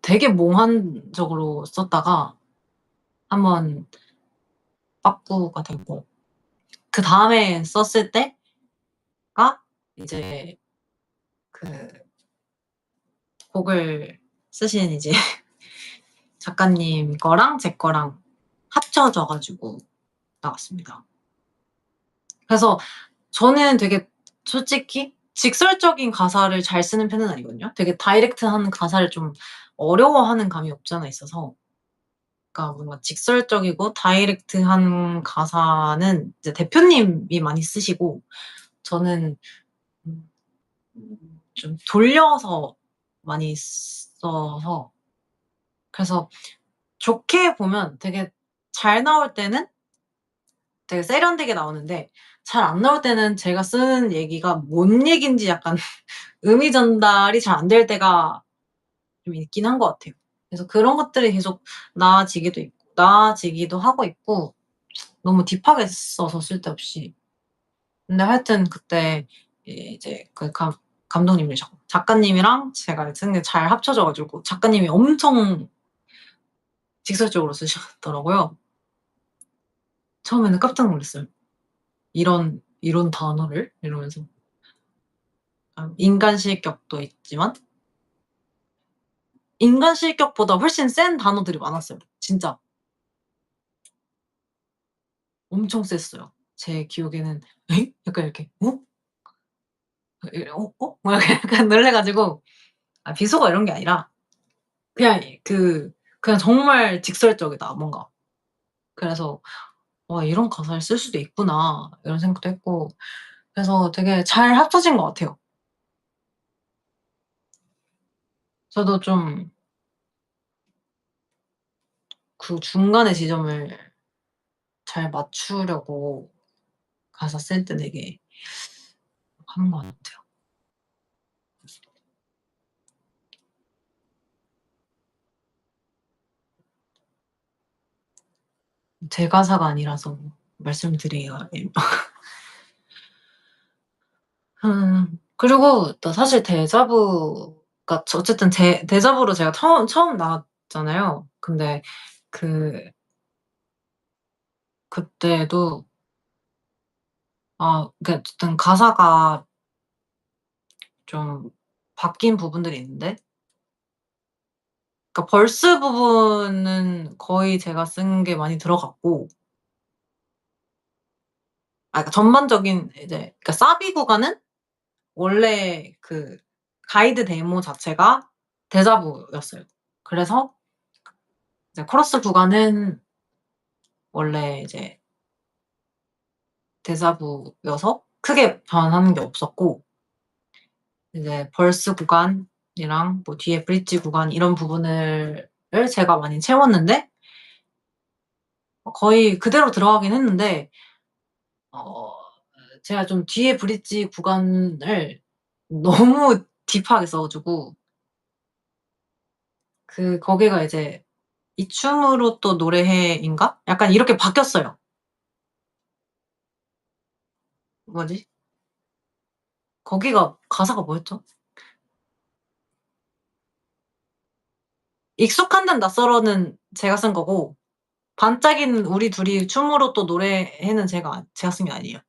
되게 몽환적으로 썼다가 한번 빠꾸가 되고 그다음에 썼을 때가 이제 그 곡을 쓰신 이제 작가님 거랑 제 거랑 합쳐져 가지고 나왔습니다. 그래서 저는 되게 솔직히 직설적인 가사를 잘 쓰는 편은 아니거든요. 되게 다이렉트한 가사를 좀 어려워하는 감이 없지 않아 있어서, 그러니까 뭔가 직설적이고 다이렉트한 가사는 이제 대표님이 많이 쓰시고, 저는 음 좀 돌려서 많이 써서, 그래서 좋게 보면 되게 잘 나올 때는 되게 세련되게 나오는데, 잘 안 나올 때는 제가 쓰는 얘기가 뭔 얘기인지 약간 의미 전달이 잘 안 될 때가 좀 있긴 한 것 같아요. 그래서 그런 것들이 계속 나아지기도 하고 있고, 너무 딥하게 써서 쓸데없이. 근데 하여튼 그때 이제 그 감독님이 작가님이랑 제가 쓴 게 잘 합쳐져 가지고 작가님이 엄청 직설적으로 쓰시더라고요. 처음에는 깜짝 놀랐어요. "이런 단어를?" 이러면서. 인간 실격도 있지만 인간 실격보다 훨씬 센 단어들이 많았어요. 진짜 엄청 셌어요. 제 기억에는 '에?' 약간 이렇게 '어? 어? 막 약간 놀래 가지고, 비속어 이런 게 아니라 그냥 그냥 정말 직설적이다 뭔가. 그래서 '와 이런 가사를 쓸 수도 있구나.' 이런 생각도 했고, 그래서 되게 잘 합쳐진 것 같아요. 저도 좀 그 중간의 지점을 잘 맞추려고 가사 쓸 때 되게 하는 것 같아요. 제 가사가 아니라서 말씀드리기가 그리고 또 사실 데자부가 어쨌든 데자부로 제가 처음 나왔잖아요. 근데 그 그때도 그러니까 어쨌든 가사가 좀 바뀐 부분들이 있는데, 그러니까 벌스 부분은 거의 제가 쓴 게 많이 들어갔고, 그러니까 전반적인 이제 그러니까 사비 구간은 원래 그 가이드 데모 자체가 데자부였어요. 그래서 이제 코러스 구간은 원래 이제 데자부여서 크게 변하는 게 없었고, 이제 벌스 구간이랑 뭐 뒤에 브릿지 구간 이런 부분을 제가 많이 채웠는데, 거의 그대로 들어가긴 했는데, 어 제가 좀 뒤에 브릿지 구간을 너무 딥하게 써 가지고, 거기가 이제 "이 춤으로 또 노래해인가?" 약간 이렇게 바뀌었어요. 뭐지? 거기가 가사가 뭐였죠? 익숙한 듯 낯설어는 제가 쓴 거고, 반짝이는 우리 둘이 춤으로 또 노래해는 제가 쓴 게 아니에요.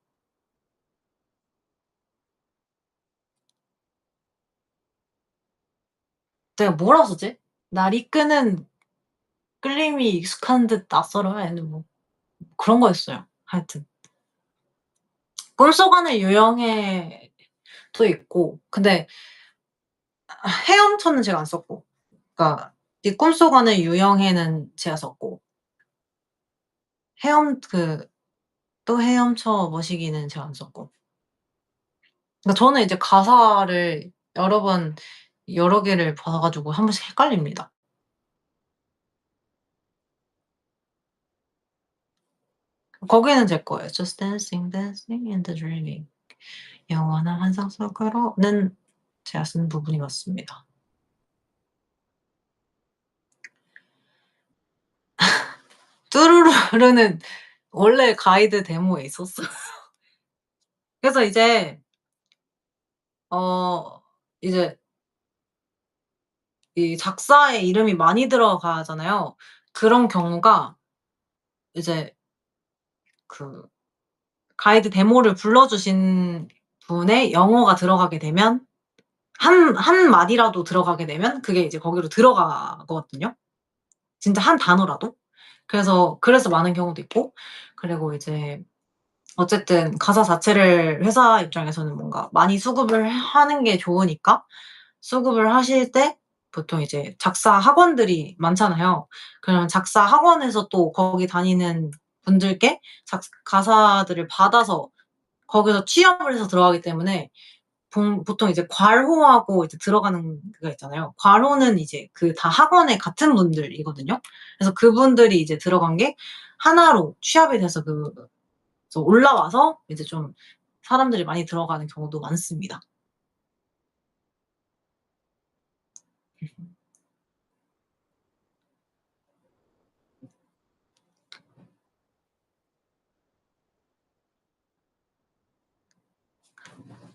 내가 뭐라고 썼지? 날 이끄는 끌림이 익숙한 듯 낯설어요. 아니면 뭐 그런 거였어요. 하여튼 꿈속 안의 유형에도 있고, 근데 헤엄쳐는 제가 안 썼고, 그러니까 네 꿈속 안의 유형해는 제가 썼고, 헤엄 또 헤엄쳐 머시기는 제가 안 썼고. 그러니까 저는 이제 가사를 여러 개를 받아 가지고 한 번씩 헷갈립니다. 거기는 제 거예요. Just dancing, dancing in the dreaming. 영원한 환상 속으로는 제가 쓴 부분이 맞습니다. 뚜루루르는 원래 가이드 데모에 있었어요. 그래서 어 이제 이 작사에 이름이 많이 들어가잖아요. 그런 경우가 이제 그 가이드 데모를 불러 주신 분의 영어가 들어가게 되면 한 마디라도 들어가게 되면 그게 이제 거기로 들어가거든요. 진짜 한 단어라도. 그래서 많은 경우도 있고, 그리고 이제 어쨌든 가사 자체를 회사 입장에서는 뭔가 많이 수급을 하는 게 좋으니까 수급을 하실 때 보통 이제 작사 학원들이 많잖아요. 그러면 작사 학원에서 또 거기 다니는 분들께 가사들을 받아서 거기서 취업을 해서 들어가기 때문에 보통 이제 괄호하고 이제 들어가는 그거 있잖아요. 괄호는 이제 그 다 학원의 같은 분들이거든요. 그래서 그분들이 이제 들어간 게 하나로 취합이 돼서 그래서 올라와서 이제 좀 사람들이 많이 들어가는 경우도 많습니다.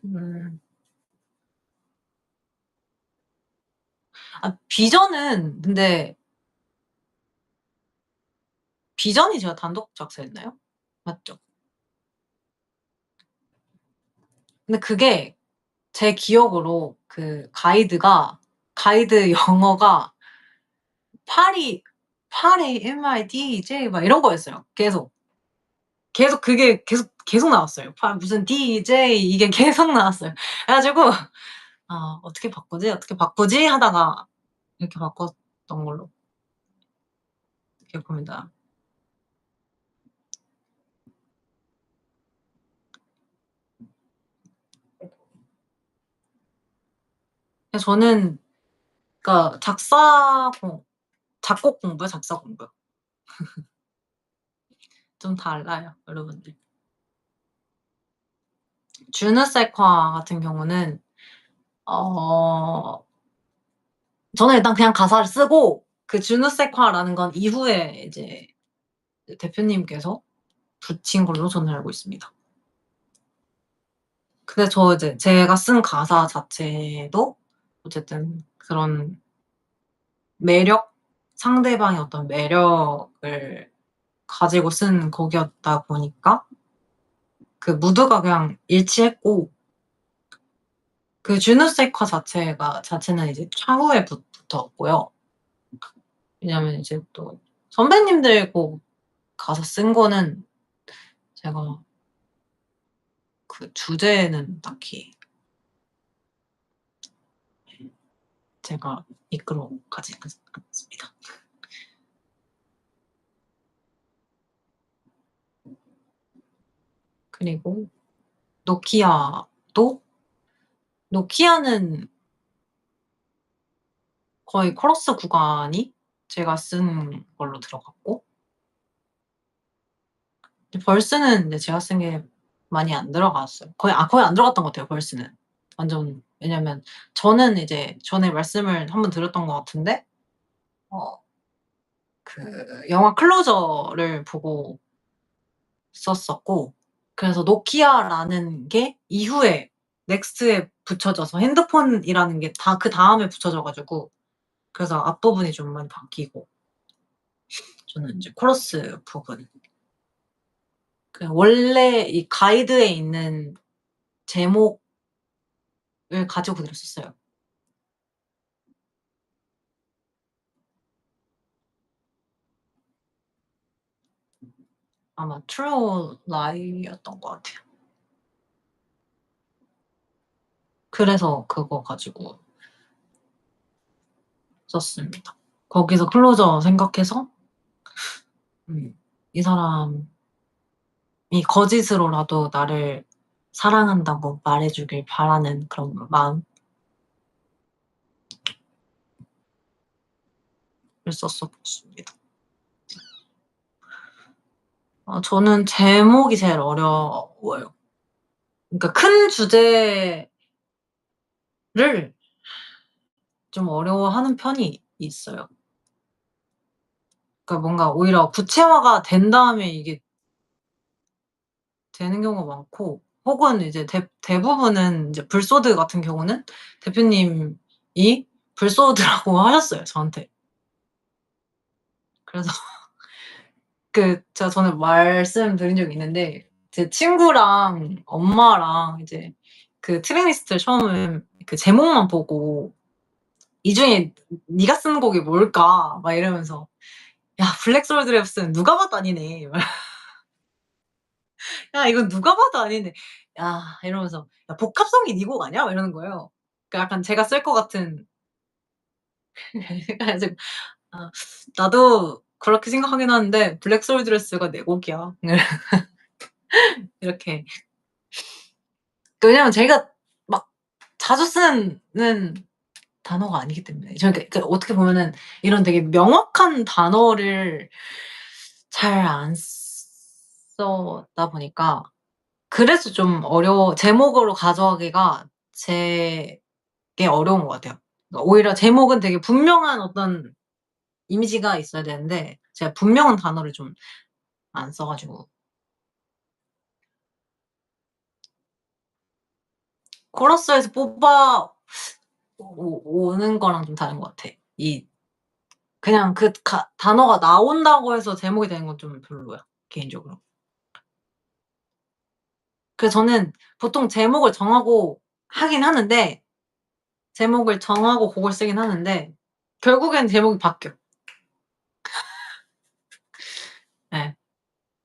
음. 비전은 근데 비전이 제가 단독 작사했나요? 맞죠? 근데 그게 제 기억으로 그 가이드 영어가 파리 MIDJ 막 이런 거였어요. 계속 그게 계속 나왔어요. 무슨 DJ 이게 계속 나왔어요. 그래 가지고 '아 어떻게 바꾸지, 어떻게 바꾸지?' 하다가 이렇게 바꿨던 걸로 기억합니다. 그래서 저는 그러니까 작곡 공부요, 작사 공부요. 좀 달라요, 여러분들. 주누세화 같은 경우는 어 저는 일단 그냥 가사를 쓰고 그 주누세화라는 건 이후에 이제 대표님께서 붙인 걸로 저는 알고 있습니다. 근데 저 이제 제가 쓴 가사 자체도 어쨌든 그런 매력, 상대방의 어떤 매력을 가지고 쓴 곡이었다 보니까 그 무드가 그냥 일치했고, 그 주누세화 자체는 이제 차후에 붙었고요. 왜냐면 이제 또 선배님들 곡 가사 쓴 거는 제가 그 주제는 딱히 제가 이끌어 가지 않습니다. 그리고 노키아도 노키아는 거의 코러스 구간이 제가 쓴 걸로 들어갔고, 벌스는 이제 제가 쓴 게 많이 안 들어갔어요. 거의 안 들어갔던 것 같아요, 벌스는. 완전. 왜냐면 저는 이제 전에 말씀을 한번 드렸던 것 같은데 어 그 영화 클로저를 보고 썼었고, 그래서 노키아라는 게 이후에 넥스트에 붙여져서 핸드폰이라는 게 다 그다음에 붙여져 가지고 그래서 앞부분이 좀 많이 바뀌고, 저는 인제 코러스 부분 원래 이 가이드에 있는 제목을 가지고 그대로 썼어요. 아마 True Lie였던 것 같아요. 그래서 그거 가지고 썼습니다. 거기서 클로저 생각해서 '이 사람이 거짓으로라도 나를 사랑한다고 말해 주길 바라는 그런 마음을 썼었습니다.' 저는 제목이 제일 어려워요. 그러니까 큰 주제를 좀 어려워하는 편이 있어요. 그러니까 뭔가 오히려 구체화가 된 다음에 이게 되는 경우가 많고, 혹은 이제 대부분은 이제 불소드 같은 경우는 대표님이 불소드라고 하셨어요, 저한테. 그래서 제가 전에 말씀드린 적이 있는데 제 친구랑 엄마랑 이제 그 트랙리스트를 처음에 그 제목만 보고 "이 중에 네가 쓴 곡이 뭘까?" 막 이러면서 "야 블랙 소울 드레스는 누가 봐도 아니네." "야 이건 누가 봐도 아니네." 야 이러면서 "야 복합성이 네 곡 아니야?" 막 이러는 거예요. 그 약간 제가 쓸 것 같은 그래 가지고 "아 나도 그렇게 생각하긴 하는데 블랙 소울 드레스가 내 곡이야." 이렇게. 왜냐면 제가 막 자주 쓰는 단어가 아니기 때문에. 저는 그 어떻게 보면은 이런 되게 명확한 단어를 잘 안 써다 보니까 그래서 좀 제목으로 가져가기가 제게 어려운 것 같아요. 그러니까 오히려 제목은 되게 분명한 어떤 이미지가 있어야 되는데 제가 분명한 단어를 좀 안 써 가지고 코러스에서 뽑아 오는 거랑 좀 다른 것 같아. 그냥 그 단어가 나온다고 해서 제목이 되는 건 좀 별로야, 개인적으로. 그래서 저는 보통 제목을 정하고 하긴 하는데 제목을 정하고 곡을 쓰긴 하는데 결국엔 제목이 바뀌어. 예.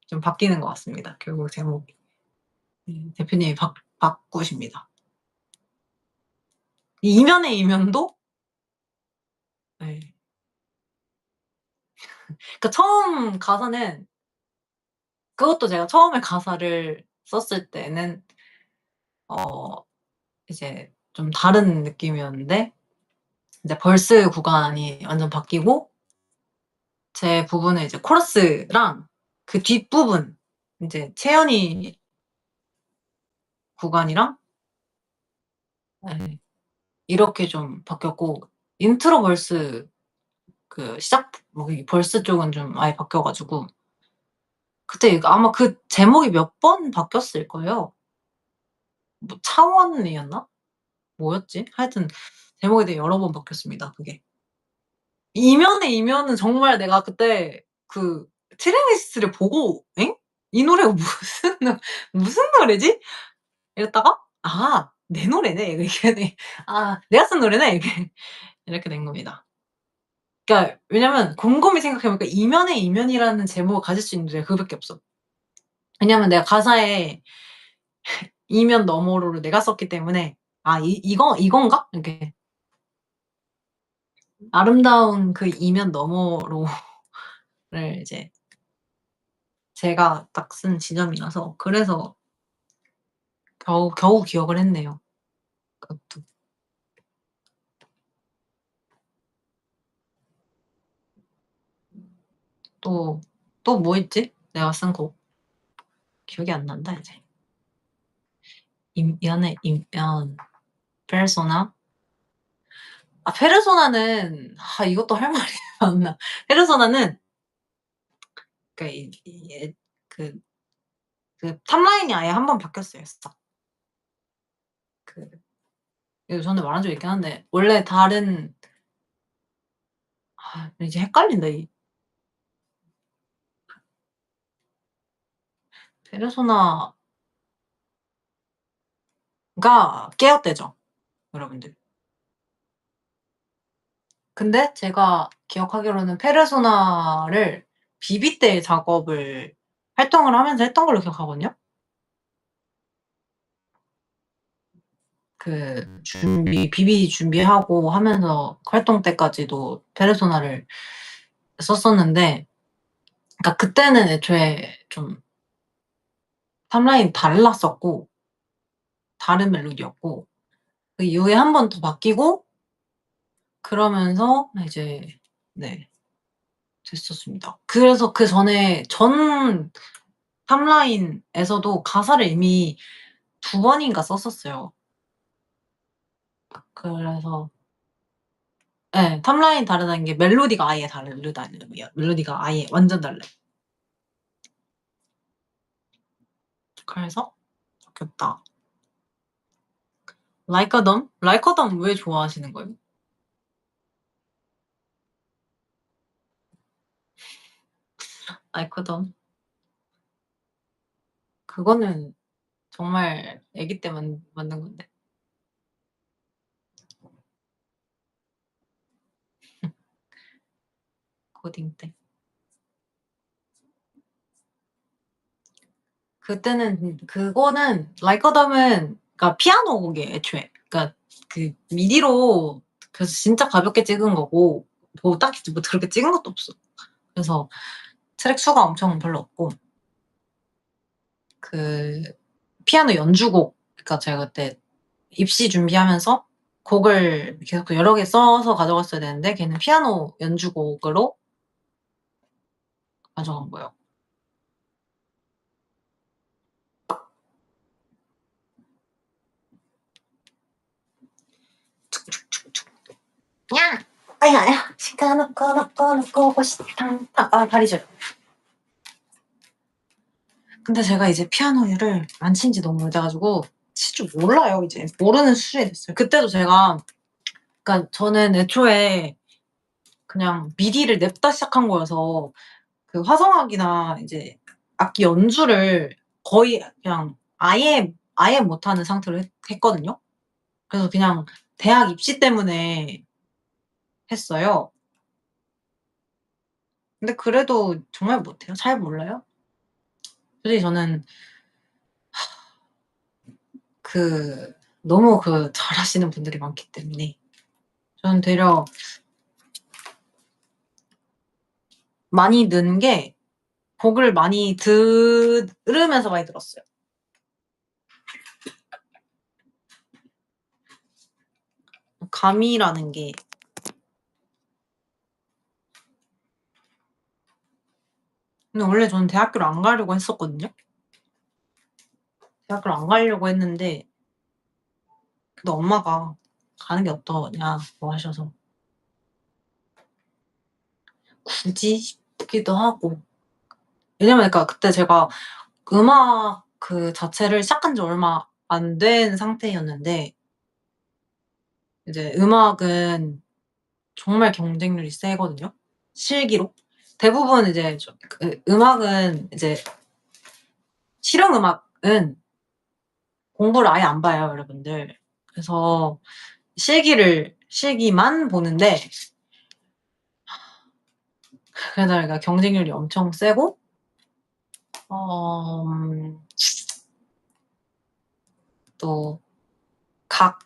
좀 바뀌는 것 같습니다, 결국 제목이. 대표님이 바꾸십니다. 이면의 이면도 예. 그러니까 처음 가사는 그것도 제가 처음에 가사를 썼을 때는 어 이제 좀 다른 느낌이었는데 이제 벌스 구간이 완전 바뀌고 제 부분은 이제 코러스랑 그 뒷부분 인제 채연이 구간이랑 예 이렇게 좀 바뀌었고 인트로 벌스 그 시작 이 벌스 쪽은 좀 아예 바뀌어 가지고 그때 이거 아마 그 제목이 몇 번 바뀌었을 거예요. 뭐 차원이었나? 뭐였지? 하여튼 제목이 되게 여러 번 바뀌었습니다 그게. 이면의 이면은 정말 내가 그때 그 트랙리스트를 보고 '엥? 이 노래가 무슨 노래지?' 이랬다가 '아 내 노래네.' 이렇게 돼 '아 내가 쓴 노래네.' 이렇게 된 겁니다. 그러니까 왜냐면 곰곰이 생각해 보니까 이면의 이면이라는 제목을 가질 수 있는 노래가 그거밖에 없어. 왜냐면 내가 가사에 이면 너머로를 내가 썼기 때문에 '아 이건가?' 이렇게 아름다운 그 이면 너머로를 이제 제가 딱 쓴 지점이라서 그래서 겨우 기억을 했네요, 그것도. 또 또 뭐 있지? 내가 쓴 곡. 기억이 안 난다 이제. 연애 연 페르소나? 아 페르소나는 이것도 할 말이 많나. 페르소나는 그러니까 그 탑라인이 아예 한 번 바뀌었어요 싹. 그 이거 전에 말한 적 있긴 한데 원래 다른 이제 헷갈린다 페르소나가 깨어떼죠, 여러분들. 근데 제가 기억하기로는 페르소나를 비비 때 작업을 활동을 하면서 했던 걸로 기억하거든요. 비비 준비하고 하면서 활동 때까지도 페르소나를 썼었는데 그러니까 그때는 애초에 좀 탑라인이 달랐었고 다른 멜로디였고 그 이후에 한 번 더 바뀌고 그러면서 이제 네 됐었습니다. 그래서 그전에 전 탑라인에서도 가사를 이미 2번인가 썼었어요. 그래서 예 탑라인이 다르다는 게 멜로디가 아예 다르다는 의미예요. 멜로디가 아예 완전 달라요. 그래서 바뀌었다. Like a Dumb? Like a Dumb 왜 좋아하시는 거예요? Like a Dumb? 그거는 정말 아기 때 만든 건데. 고딩 때. 그때는 그거는 라이커덤은 그러니까 피아노 곡이에요 애초에. 그러니까 그 미디로 그래서 진짜 가볍게 찍은 거고 뭐 딱히 뭐 그렇게 찍은 것도 없어. 그래서 트랙 수가 엄청 별로 없고 그 피아노 연주곡 그러니까 제가 그때 입시 준비하면서 곡을 계속 여러 개 써서 가져갔어야 되는데 걔는 피아노 연주곡으로 가져간 거예요. 야! 아야야 시간 놓고 오고 싶다. 다리 저려. 근데 제가 이제 피아노를 안 친 지 너무 오래돼가지고 칠 줄 몰라요 이제. 모르는 수준이 됐어요. 그때도 제가 그러니까 저는 애초에 그냥 미디를 냅다 시작한 거여서 그 화성악이나 이제 악기 연주를 거의 그냥 아예 못하는 상태로 했거든요. 그래서 그냥 대학 입시 때문에 했어요. 근데 그래도 정말 못해요. 잘 몰라요. 솔직히 저는 그 너무 잘하시는 분들이 많기 때문에 저는 되려 많이 는 게 곡을 많이 들으면서 많이 들었어요. 감이라는 게 근데 원래 저는 대학교를 안 가려고 했었거든요. 대학교를 안 가려고 했는데 근데 엄마가 "가는 게 어떠냐."고 하셔서 굳이 싶기도 하고 왜냐면 그러니까 그때 제가 음악 그 자체를 시작한 지 얼마 안 된 상태였는데 이제 음악은 정말 경쟁률이 세거든요, 실기로. 대부분 이제 음악은 이제 실용 음악은 공부를 아예 안 봐요, 여러분들. 그래서 실기만 보는데 게다가 경쟁률이 엄청 세고 또 각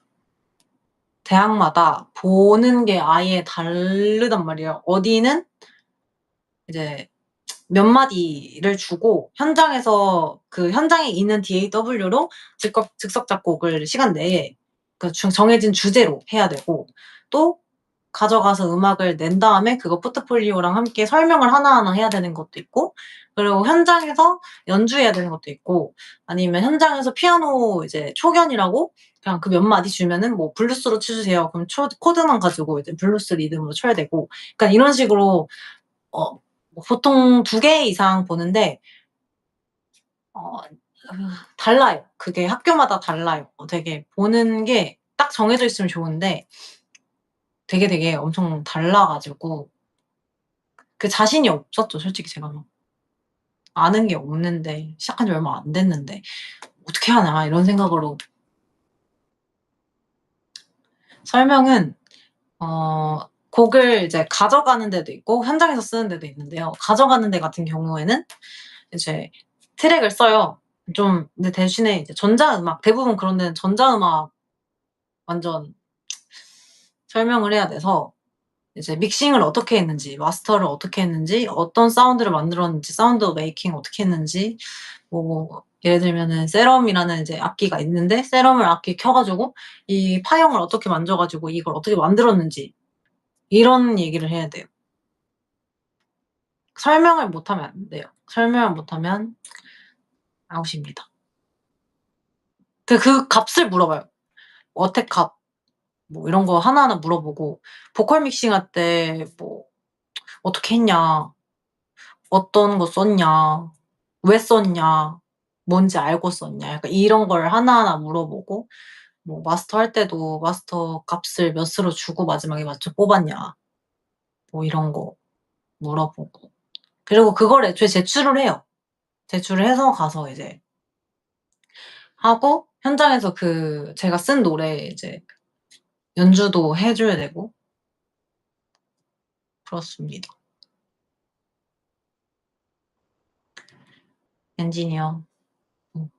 대학마다 보는 게 아예 다르단 말이에요. 어디는 이제 몇 마디를 주고 현장에서 그 현장에 있는 DAW로 즉석 작곡을 시간 내에 정해진 주제로 해야 되고 또 가져가서 음악을 낸 다음에 그거 포트폴리오랑 함께 설명을 하나하나 해야 되는 것도 있고 그리고 현장에서 연주해야 되는 것도 있고 아니면 현장에서 피아노 이제 초견이라고 그냥 그 몇 마디 주면은 뭐 블루스로 쳐 주세요. 그럼 코드만 가지고 이제 블루스 리듬으로 쳐야 되고 그러니까 이런 식으로 뭐 보통 2개 이상 보는데 달라요. 그게 학교마다 달라요. 되게 보는 게 딱 정해져 있으면 좋은데 되게 엄청 달라 가지고 그 자신이 없었죠 솔직히 제가 막. 아는 게 없는데 시작한 지 얼마 안 됐는데 '어떻게 하나.' 이런 생각으로 설명은 곡을 이제 가져가는 데도 있고 현장에서 쓰는 데도 있는데요. 가져가는 데 같은 경우에는 이제 트랙을 써요. 좀 근데 대신에 이제 전자음악 대부분 그런 데는 전자음악 완전 설명을 해야 돼서 이제 믹싱을 어떻게 했는지 마스터를 어떻게 했는지 어떤 사운드를 만들었는지 사운드 메이킹 어떻게 했는지 뭐 예를 들면은 세럼이라는 이제 악기가 있는데 세럼을 악기 켜 가지고 이 파형을 어떻게 만져 가지고 이걸 어떻게 만들었는지 이런 얘기를 해야 돼요. 설명을 못하면 안 돼요. 설명을 못하면 아웃입니다. 그 값을 물어봐요. 어택 값 뭐 이런 거 하나하나 물어보고 보컬 믹싱할 때 뭐 "어떻게 했냐? 어떤 거 썼냐? 왜 썼냐? 뭔지 알고 썼냐?" 약간 이런 걸 하나하나 물어보고 뭐 마스터할 때도 마스터 값을 몇으로 주고 마지막에 맞춰 뽑았냐 뭐 이런 거 물어보고 그리고 그걸 애초에 제출을 해요. 제출을 해서 가서 이제 하고 현장에서 제가 쓴 노래 이제 연주도 해 줘야 되고 그렇습니다. 엔지니어. 음.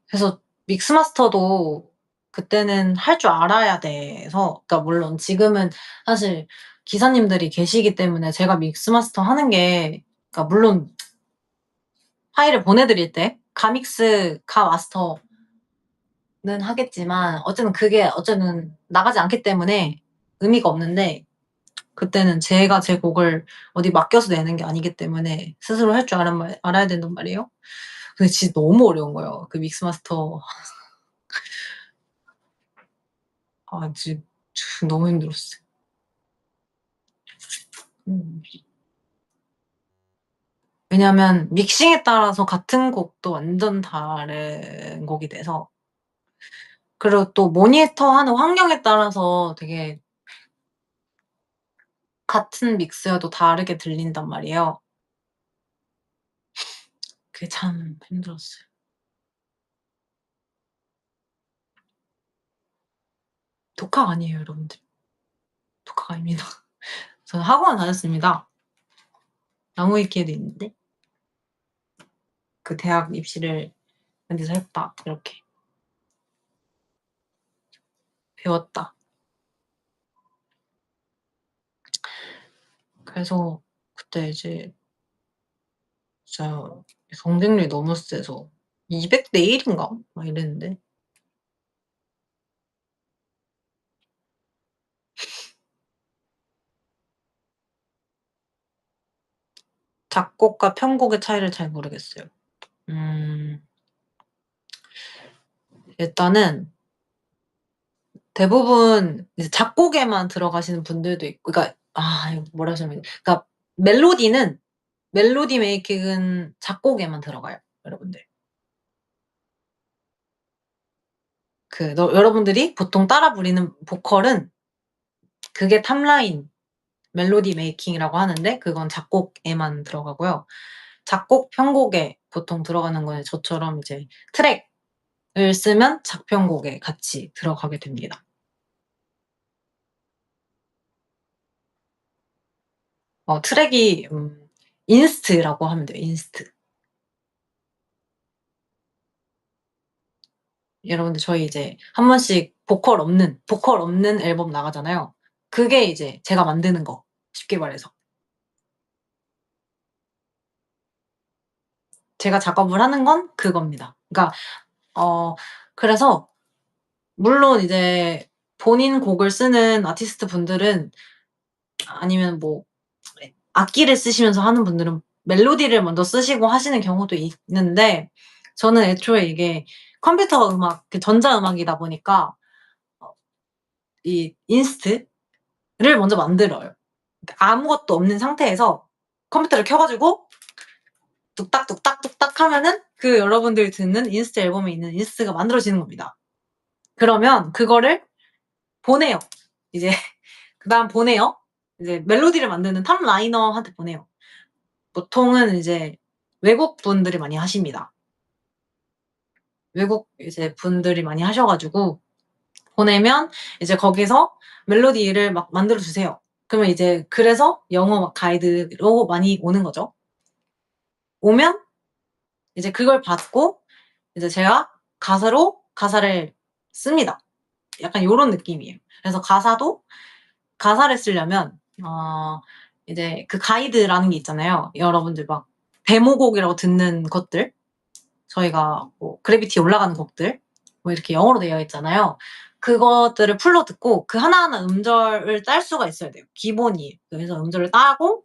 그래서 믹스 마스터도 그때는 할 줄 알아야 돼서, 그러니까 물론 지금은 사실 기사님들이 계시기 때문에 제가 믹스 마스터 하는 게, 그러니까 물론 파일을 보내 드릴 때 가믹스 가마스터는 하겠지만 어쨌든 그게 어쨌든 나가지 않기 때문에 의미가 없는데, 그때는 제가 제 곡을 어디 맡겨서 내는 게 아니기 때문에 스스로 할 줄 알아야 된단 말이에요. 근데 진짜 너무 어려운 거예요, 그 믹스 마스터. 너무 힘들었어요. 음. 왜냐하면 믹싱에 따라서 같은 곡도 완전 다른 곡이 돼서, 그리고 또 모니터 하는 환경에 따라서 되게 같은 믹스여도 다르게 들린단 말이에요. 그게 참 힘들었어요. 독학 아니에요, 여러분들. 독학 아닙니다. 저는 학원 다녔습니다. 나무위키에도 있는데 그 대학 입시를 어디서 했다 이렇게 배웠다. 그래서 그때 이제 진짜 경쟁률이 너무 세서 200대 1인가 막 이랬는데, 작곡과 편곡의 차이를 잘 모르겠어요. 음. 일단은 대부분 이제 작곡에만 들어가시는 분들도 있고, 그러니까 이거 뭐라 하자면, 그러니까 멜로디 메이킹은 작곡에만 들어가요, 여러분들. 여러분들이 보통 따라 부리는 보컬은 그게 탑라인 멜로디 메이킹이라고 하는데, 그건 작곡에만 들어가고요. 작곡, 편곡에 보통 들어가는 거는 저처럼 이제 트랙을 쓰면 작편곡에 같이 들어가게 됩니다. 트랙이 인스트라고 하면 돼요, 인스트. 여러분들 저희 이제 한 번씩 보컬 없는 앨범 나가잖아요. 그게 이제 제가 만드는 거, 쉽게 말해서. 제가 작업을 하는 건 그겁니다. 그러니까 어 그래서 물론 이제 본인 곡을 쓰는 아티스트 분들은, 아니면 뭐 악기를 쓰시면서 하는 분들은 멜로디를 먼저 쓰시고 하시는 경우도 있는데, 저는 애초에 이게 컴퓨터 음악, 전자 음악이다 보니까 이 인스트를 먼저 만들어요. 그러니까 아무것도 없는 상태에서 컴퓨터를 켜 가지고 뚝딱뚝딱 하면은 여러분들이 듣는 인스트 앨범에 있는 인스트가 만들어지는 겁니다. 그러면 그거를 보내요. 이제 그다음 보내요. 이제 멜로디를 만드는 탑 라이너한테 보내요. 보통은 이제 외국 분들이 많이 하십니다. 외국 이제 분들이 많이 하셔 가지고 보내면 이제 거기서 멜로디를 막 만들어 주세요. 그러면 이제 그래서 영어 막 가이드로 많이 오는 거죠. 오면 이제 그걸 받고 이제 제가 가사를 씁니다. 약간 요런 느낌이에요. 그래서 가사를 쓰려면 이제 그 가이드라는 게 있잖아요. 여러분들 막 데모곡이라고 듣는 것들, 저희가 뭐 그래비티 올라가는 곡들 뭐 이렇게 영어로 되어 있잖아요. 그것들을 풀로 듣고 그 하나하나 음절을 딸 수가 있어야 돼요, 기본이. 그래서 음절을 따고,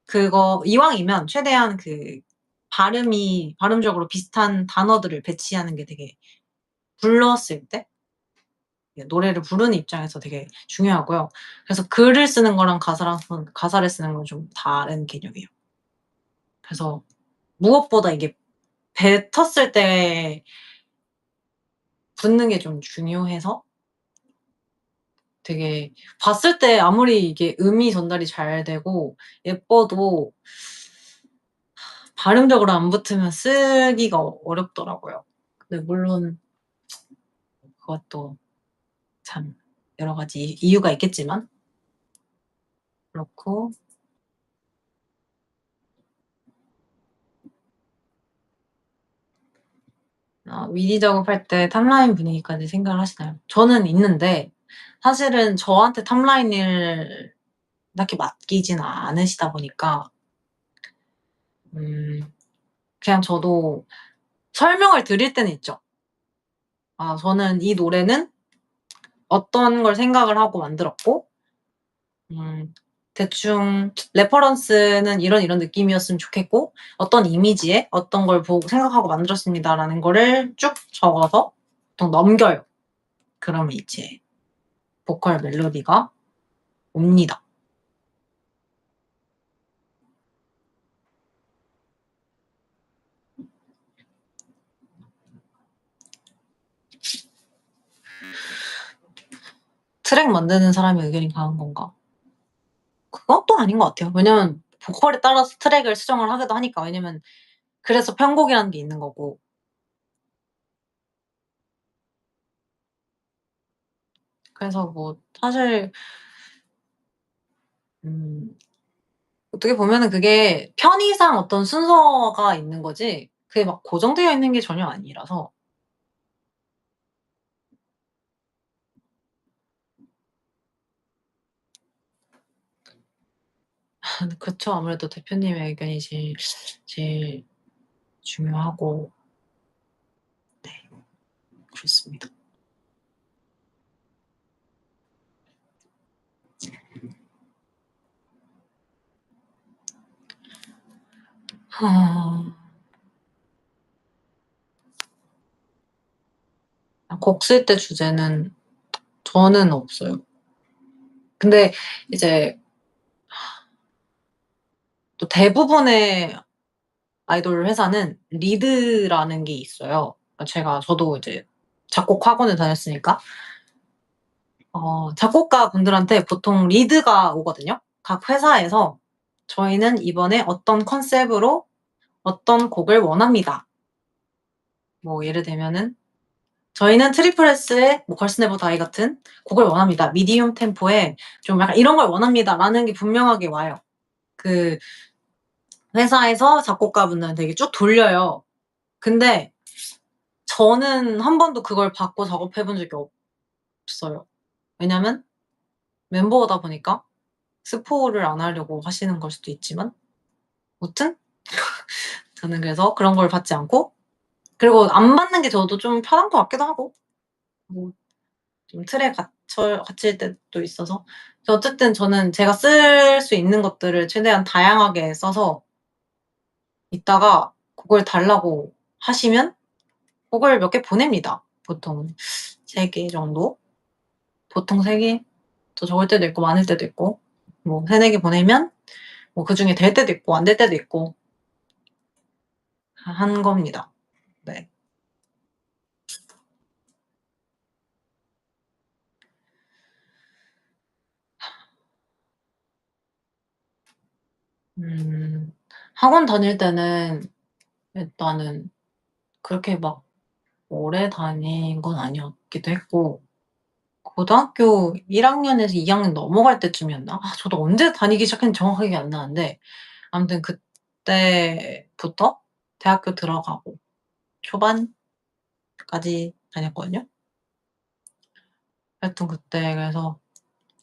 그거 이왕이면 최대한 발음적으로 비슷한 단어들을 배치하는 게 되게, 불렀을 때 노래를 부르는 입장에서 되게 중요하고요. 그래서 글을 쓰는 거랑 가사를 쓰는 건 좀 다른 개념이에요. 그래서 무엇보다 이게 뱉었을 때 붙는 게 좀 중요해서, 되게 봤을 때 아무리 이게 음이 전달이 잘 되고 예뻐도 발음적으로 안 붙으면 쓰기가 어렵더라고요. 근데 물론 그것도 참 여러 가지 이유가 있겠지만 그렇고 미디 작업할 때 탑라인 분위기까지 생각을 하시나요? 저는 있는데 사실은 저한테 탑라인을 딱히 맡기진 않으시다 보니까 음 그냥 저도 설명을 드릴 때는 있죠. 저는 이 노래는 어떤 걸 생각을 하고 만들었고 음 대충 레퍼런스는 이런 느낌이었으면 좋겠고 어떤 이미지에 어떤 걸 보고 생각하고 만들었습니다라는 거를 쭉 적어서 보통 넘겨요. 그러면 이제 보컬 멜로디가 옵니다. 트랙 만드는 사람의 의견이 강한 건가? 그것도 아닌 것 같아요. 왜냐면 보컬에 따라서 트랙을 수정을 하기도 하니까. 왜냐면 그래서 편곡이라는 게 있는 거고. 그래서 뭐 사실 음 어떻게 보면은 그게 편의상 어떤 순서가 있는 거지 그게 막 고정되어 있는 게 전혀 아니라서 그쵸. 아무래도 대표님의 의견이 제일 중요하고 네 그렇습니다. 곡 쓸 때 주제는 저는 없어요. 근데 이제 또 대부분의 아이돌 회사는 리드라는 게 있어요. 저도 이제 작곡 학원을 다녔으니까 작곡가분들한테 보통 리드가 오거든요. 각 회사에서 "저희는 이번에 어떤 컨셉으로 어떤 곡을 원합니다." 뭐 예를 들면은 "저희는 트리플 S의 뭐 걸스 네버 다이 같은 곡을 원합니다. 미디움 템포의 좀 약간 이런 걸 원합니다."라는 게 분명하게 와요. 그 회사에서 작곡가분들한테 이렇게 쭉 돌려요. 근데 저는 한 번도 그걸 받고 작업해 본 적이 없어요. 왜냐면 멤버다 보니까 스포를 안 하려고 하시는 걸 수도 있지만 무튼 저는 그래서 그런 걸 받지 않고 그리고 안 받는 게 저도 좀 편한 것 같기도 하고 뭐 좀 틀에 갇힐 때도 있어서 어쨌든 저는 제가 쓸 수 있는 것들을 최대한 다양하게 써서 이따가 곡을 달라고 하시면 곡을 몇 개 보냅니다. 보통 3개 정도? 보통 3 개? 더 적을 때도 있고 많을 때도 있고 뭐 3-4개 보내면 뭐 그중에 될 때도 있고 안 될 때도 있고 한 겁니다. 네. 음. 학원 다닐 때는 일단은 그렇게 막 오래 다닌 건 아니었기도 했고 고등학교 1 학년에서 2 학년 넘어갈 때쯤이었나? 저도 언제 다니기 시작했는지 정확하게 기억이 안 나는데 아무튼 그때부터 대학교 들어가고 초반까지 다녔거든요. 하여튼 그때 그래서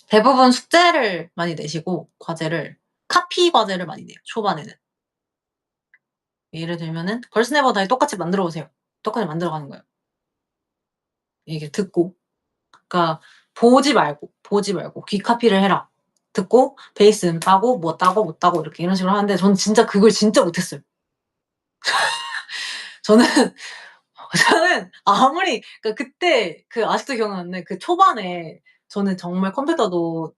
대부분 숙제를 많이 내시고 과제를 카피 과제를 많이 내요 초반에는. 예를 들면은 "걸스 네버 다이 똑같이 만들어 오세요." 똑같이 만들어 가는 거예요. 이게 듣고. 그러니까 보지 말고 "귀 카피를 해라." 듣고 베이스 음 따고 뭐 따고 뭐 따고 이렇게 이런 식으로 하는데 저는 진짜 그걸 진짜 못했어요. 저는 저는 아무리 그때 아직도 기억나는데 초반에 저는 정말 컴퓨터도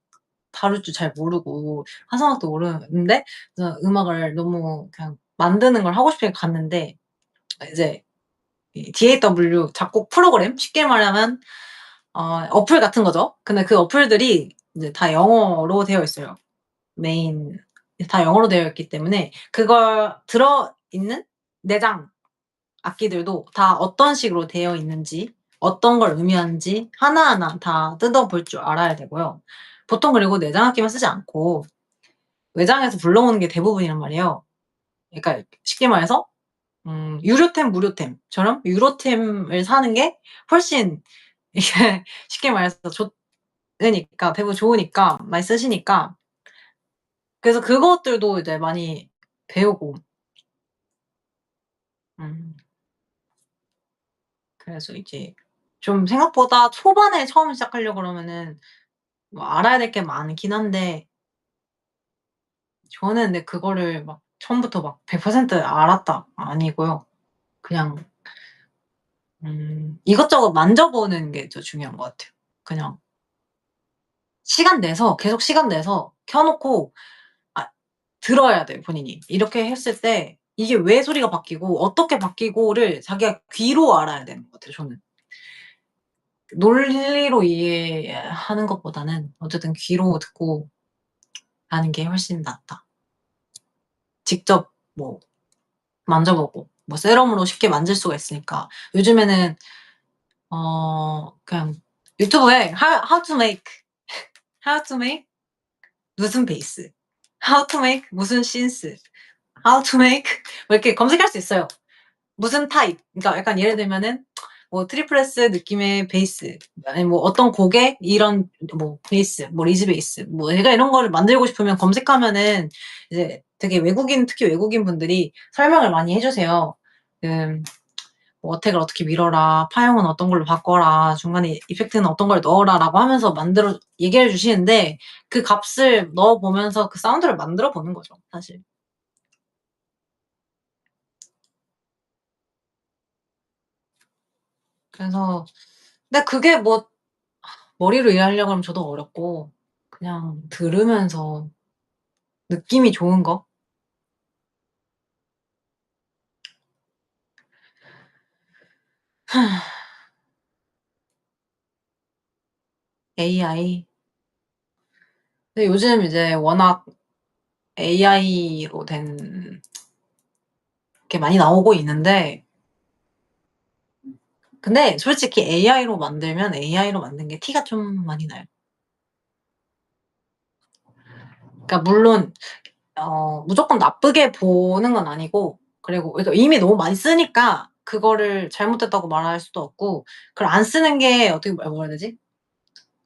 다룰 줄 잘 모르고 화성학도 모르는데 그래서 음악을 너무 그냥 만드는 걸 하고 싶으니까 갔는데 이제 이 DAW 작곡 프로그램 쉽게 말하면 어플 같은 거죠. 근데 그 어플들이 이제 다 영어로 되어 있어요. 메인 다 영어로 되어 있기 때문에 그걸 있는 내장 악기들도 다 어떤 식으로 되어 있는지, 어떤 걸 의미하는지 하나하나 다 뜯어볼 줄 알아야 되고요. 보통 그리고 내장 악기만 쓰지 않고 외장에서 불러오는 게 대부분이란 말이에요. 그러니까 쉽게 말해서 유료템, 무료템처럼 유로템을 사는 게 훨씬 이게 쉽게 말해서 좋으니까, 대부분 좋으니까 많이 쓰시니까, 그래서 그것들도 이제 많이 배우고. 음 그래서 이제 좀 생각보다 초반에 처음 시작하려고 그러면은 뭐 알아야 될 게 많긴 한데, 저는 근데 그거를 막 처음부터 막 100% 알았다 아니고요. 그냥 이것저것 만져보는 게 더 중요한 것 같아요. 그냥 시간 내서, 계속 시간 내서 켜 놓고 아 들어야 돼요, 본인이. 이렇게 했을 때 이게 왜 소리가 바뀌고 어떻게 바뀌고를 자기가 귀로 알아야 되는 것 같아요, 저는. 논리로 이해하는 것보다는 어쨌든 귀로 듣고 아는 게 훨씬 낫다. 직접 뭐 만져보고 뭐 세럼으로 쉽게 만질 수가 있으니까. 요즘에는 그냥 유튜브에 how to make how to make 무슨 베이스, how to make 무슨 신스, how to make 뭐 이렇게 검색할 수 있어요. 무슨 타입, 그러니까 약간 예를 들면은 뭐 트리플 S 느낌의 베이스, 아니면 뭐 어떤 곡에 이런 뭐 베이스, 뭐 리즈 베이스, 뭐 내가 이런 거를 만들고 싶으면 검색하면은 이제 되게 외국인, 특히 외국인 분들이 설명을 많이 해 주세요. 뭐 "어택을 어떻게 밀어라. 파형은 어떤 걸로 바꿔라. 중간에 이펙트는 어떤 걸 넣어라."라고 하면서 만들어 얘기해 주시는데, 그 값을 넣어 보면서 그 사운드를 만들어 보는 거죠, 사실. 그래서 근데 그게 뭐 머리로 이해하려고 하면 저도 어렵고, 그냥 들으면서 느낌이 좋은 거? AI. 근데 요즘 이제 워낙 AI로 된 게 많이 나오고 있는데, 근데 솔직히 AI로 만들면 AI로 만든 게 티가 좀 많이 나요. 그러니까 물론 무조건 나쁘게 보는 건 아니고, 그리고 그러니까 이미 너무 많이 쓰니까 그거를 잘못됐다고 말할 수도 없고, 그걸 안 쓰는 게 어떻게 뭐라 해야 되지?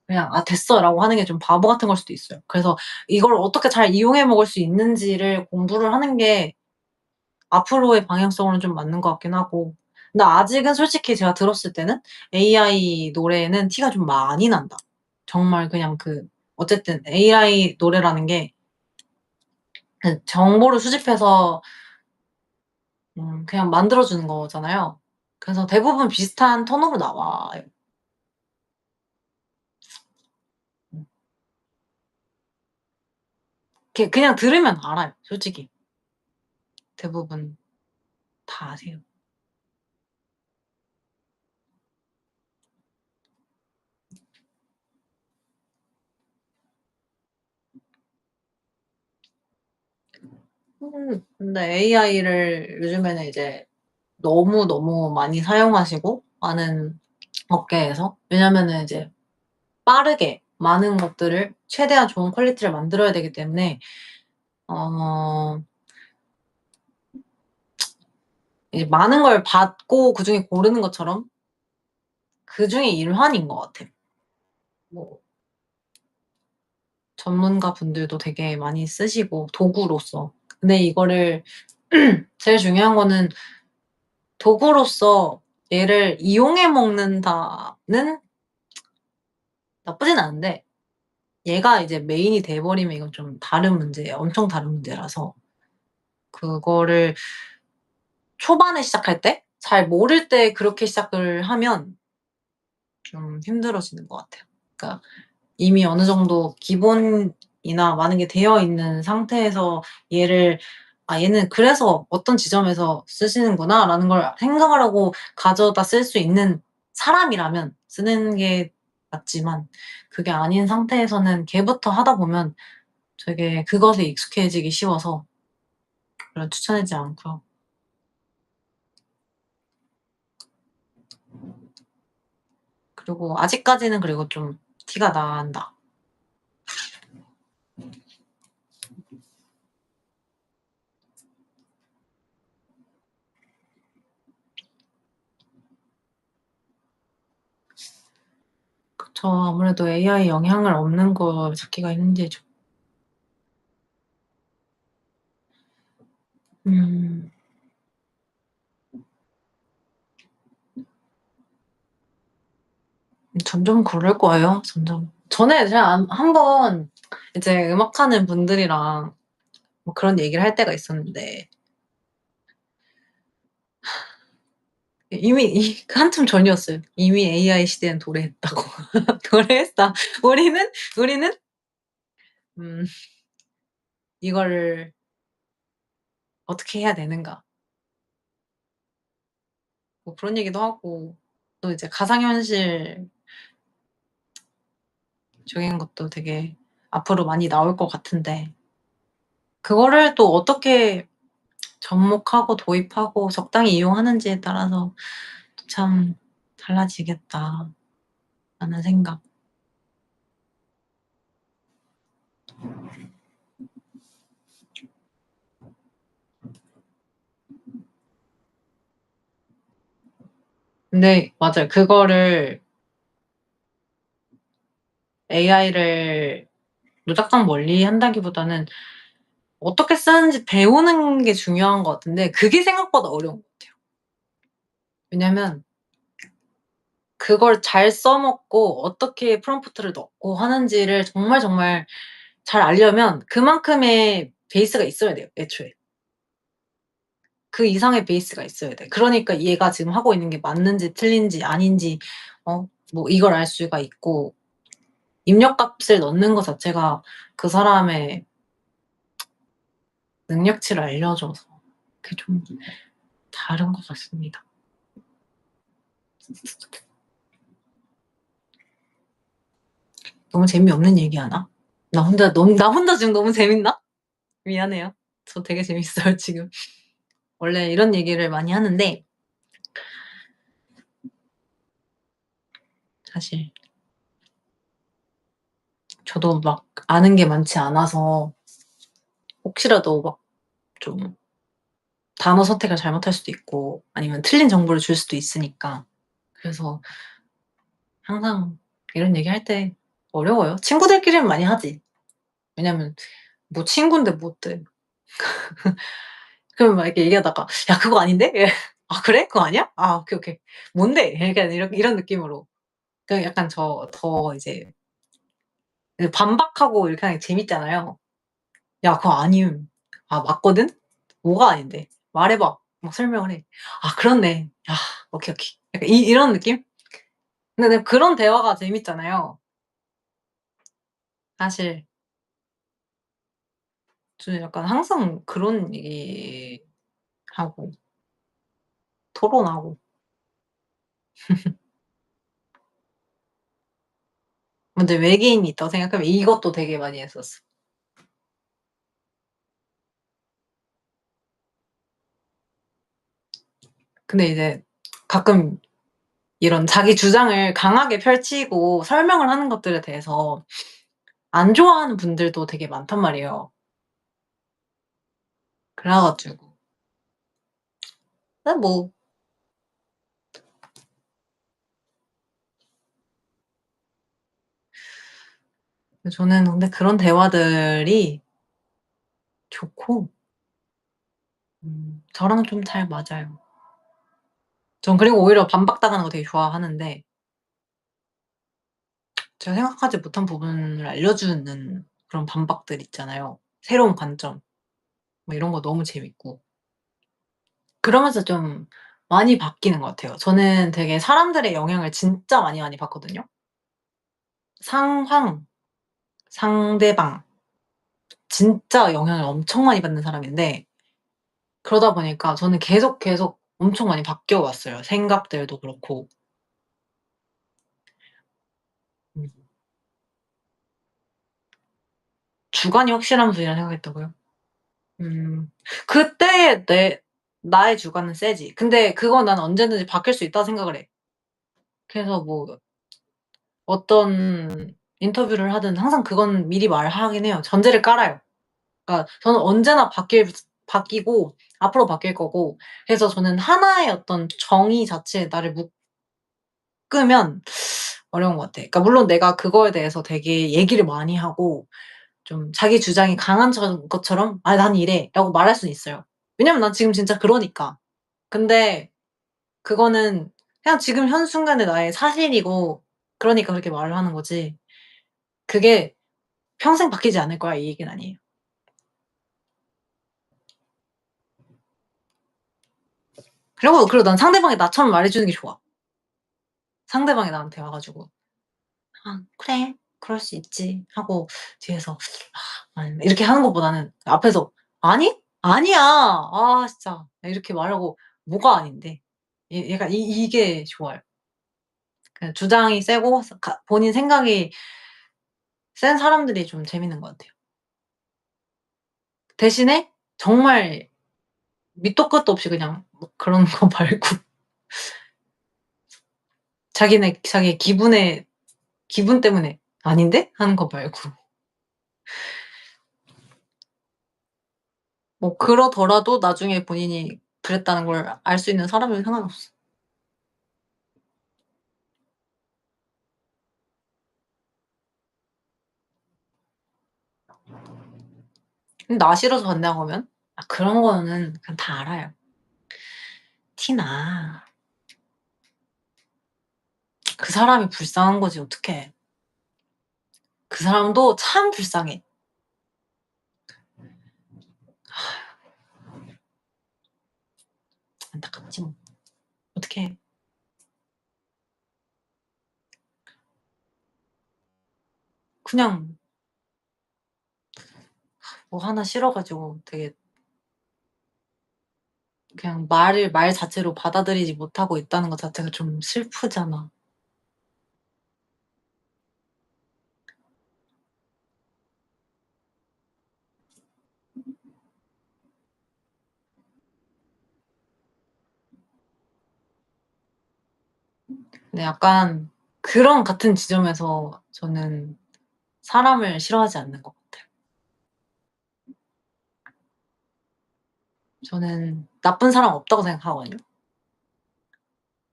그냥 '아 됐어.'라고 하는 게 좀 바보 같은 걸 수도 있어요. 그래서 이걸 어떻게 잘 이용해 먹을 수 있는지를 공부를 하는 게 앞으로의 방향성으로는 좀 맞는 것 같긴 하고. 근데 아직은 솔직히 제가 들었을 때는 AI 노래는 티가 좀 많이 난다. 정말 그냥 어쨌든 AI 노래라는 게 정보를 수집해서 그냥 만들어 주는 거잖아요. 그래서 대부분 비슷한 톤으로 나와요. 음. 그냥 들으면 알아요, 솔직히. 대부분 다 아세요. 근데 AI를 요즘에는 이제 너무너무 많이 사용하시고, 많은 업계에서. 왜냐면은 이제 빠르게 많은 것들을 최대한 좋은 퀄리티를 만들어야 되기 때문에 어 이제 많은 걸 받고 그중에 고르는 것처럼 그중에 일환인 것 같아요. 뭐 전문가분들도 되게 많이 쓰시고 도구로서. 근데 이거를 제일 중요한 거는 도구로서 얘를 이용해 먹는다는 나쁘진 않은데, 얘가 이제 메인이 돼 버리면 이건 좀 다른 문제예요. 엄청 다른 문제라서. 그거를 초반에 시작할 때 잘 모를 때 그렇게 시작을 하면 좀 힘들어지는 것 같아요. 그러니까 이미 어느 정도 기본이나 많은 게 되어 있는 상태에서 얘를 '아 얘는 그래서 어떤 지점에서 쓰시는구나.'라는 걸 생각을 하고 가져다 쓸 수 있는 사람이라면 쓰는 게 맞지만, 그게 아닌 상태에서는 걔부터 하다 보면 되게 그것에 익숙해지기 쉬워서 별로 추천하지 않고요. 그리고 아직까지는 그리고 좀 티가 난다. 그쵸. 아무래도 AI 영향을 없는 걸 찾기가 힘들죠. 음. 점점 그럴 거예요, 점점. 전에 제가 한번 이제 음악하는 분들이랑 뭐 그런 얘기를 할 때가 있었는데 이미 한참 전이었어요. "이미 AI 시대는 도래했다."고. "도래했다. 우리는 음 이거를 어떻게 해야 되는가." 뭐 그런 얘기도 하고 또 이제 가상현실 적인 것도 되게 앞으로 많이 나올 것 같은데 그거를 또 어떻게 접목하고 도입하고 적당히 이용하는지에 따라서 참 달라지겠다라는 생각. 근데 맞아요. 그거를 AI를 무작정 멀리한다기보다는 어떻게 쓰는지 배우는 게 중요한 것 같은데 그게 생각보다 어려운 것 같아요. 왜냐면 그걸 잘 써 먹고 어떻게 프롬프트를 넣고 하는지를 정말, 정말 잘 알려면 그만큼의 베이스가 있어야 돼요, 애초에. 그 이상의 베이스가 있어야 돼. 그러니까 얘가 지금 하고 있는 게 맞는지 틀린지 아닌지 뭐 이걸 알 수가 있고 입력값을 넣는 거 자체가 그 사람의 능력치를 알려줘서 그게 좀 다른 것 같습니다. 너무 재미없는 얘기하나? 나 혼자 지금 너무 재밌나? 미안해요. 저 되게 재밌어요 지금. 원래 이런 얘기를 많이 하는데 사실 저도 막 아는 게 많지 않아서 혹시라도 막 좀 단어 선택을 잘못할 수도 있고 아니면 틀린 정보를 줄 수도 있으니까. 그래서 항상 이런 얘기할 때 어려워요. 친구들끼리는 많이 하지. 왜냐면 뭐 친군데 뭐 어때. 그러면 막 이렇게 얘기하다가 "야 그거 아닌데?" 예. "아 그래? 그거 아니야? 아 오케이, 오케이. 뭔데?" 약간 이런 느낌으로. 그 약간 더 이제 반박하고 이렇게 하는 게 재밌잖아요. "야 그거 아님." "아 맞거든? 뭐가 아닌데? 말해 봐." 막 설명을 해. "아 그렇네. 아 오케이, 오케이." 약간 이런 느낌? 근데 그런 대화가 재밌잖아요. 사실 저는 약간 항상 그런 얘기하고 토론하고 근데 외계인이 있다고 생각하면 이것도 되게 많이 했었어. 근데 이제 가끔 이런 자기 주장을 강하게 펼치고 설명을 하는 것들에 대해서 안 좋아하는 분들도 되게 많단 말이에요. 그래 가지고 근데 뭐 저는 근데 그런 대화들이 좋고 저랑 좀 잘 맞아요. 전 그리고 오히려 반박당하는 거 되게 좋아하는데 제가 생각하지 못한 부분을 알려주는 그런 반박들 있잖아요. 새로운 관점 뭐 이런 거 너무 재밌고. 그러면서 좀 많이 바뀌는 것 같아요. 저는 되게 사람들의 영향을 진짜 많이, 많이 받거든요. 상황, 상대방 진짜 영향을 엄청 많이 받는 사람인데 그러다 보니까 저는 계속, 계속 엄청 많이 바뀌어 왔어요, 생각들도 그렇고. 음 주관이 확실한 분이라 생각했다고요? 그때의 나의 주관은 세지. 근데 그건 난 언제든지 바뀔 수 있다고 생각을 해. 그래서 뭐 어떤 인터뷰를 하든 항상 그건 미리 말하긴 해요. 전제를 깔아요. 그러니까 저는 언제나 바뀌고 앞으로 바뀔 거고, 그래서 저는 하나의 어떤 정의 자체에 나를 묶으면 어려운 것 같아. 그러니까 물론 내가 그거에 대해서 되게 얘기를 많이 하고 좀 자기 주장이 강한 것처럼 "아 난 이래."라고 말할 수는 있어요. 왜냐면 난 지금 진짜 그러니까. 근데 그거는 그냥 지금 현 순간의 나의 사실이고 그러니까 그렇게 말을 하는 거지, 그게 "평생 바뀌지 않을 거야." 이 얘기는 아니에요. 그리고 난 상대방이 나처럼 말해 주는 게 좋아. 상대방이 나한테 와 가지고 "아 그래. 그럴 수 있지." 하고 뒤에서 이렇게 하는 것보다는 앞에서 "아니? 아니야. 아 진짜." 이렇게 말하고 "뭐가 아닌데." 얘가 이게 좋아요. 그 주장이 세고 본인 생각이 센 사람들이 좀 재밌는 것 같아요. 대신에 정말 밑도 끝도 없이 그냥 뭐 그런 거 말고 자기 기분 때문에 "아닌데?" 하는 거 말고. 뭐 그러더라도 나중에 본인이 그랬다는 걸 알 수 있는 사람이면 상관없어. 근데 나 싫어서 반대한 거면 그런 거는 그냥 다 알아요. 티 나. 그 사람이 불쌍한 거지 어떡해. 그 사람도 참 불쌍해. 안타깝지 뭐. 어떡해. 그냥 뭐 하나 싫어 가지고 되게 그냥 말 자체로 받아들이지 못하고 있다는 것 자체가 좀 슬프잖아. 근데 약간 그런 같은 지점에서 저는 사람을 싫어하지 않는 것 같아요. 저는 나쁜 사람 없다고 생각하거든요.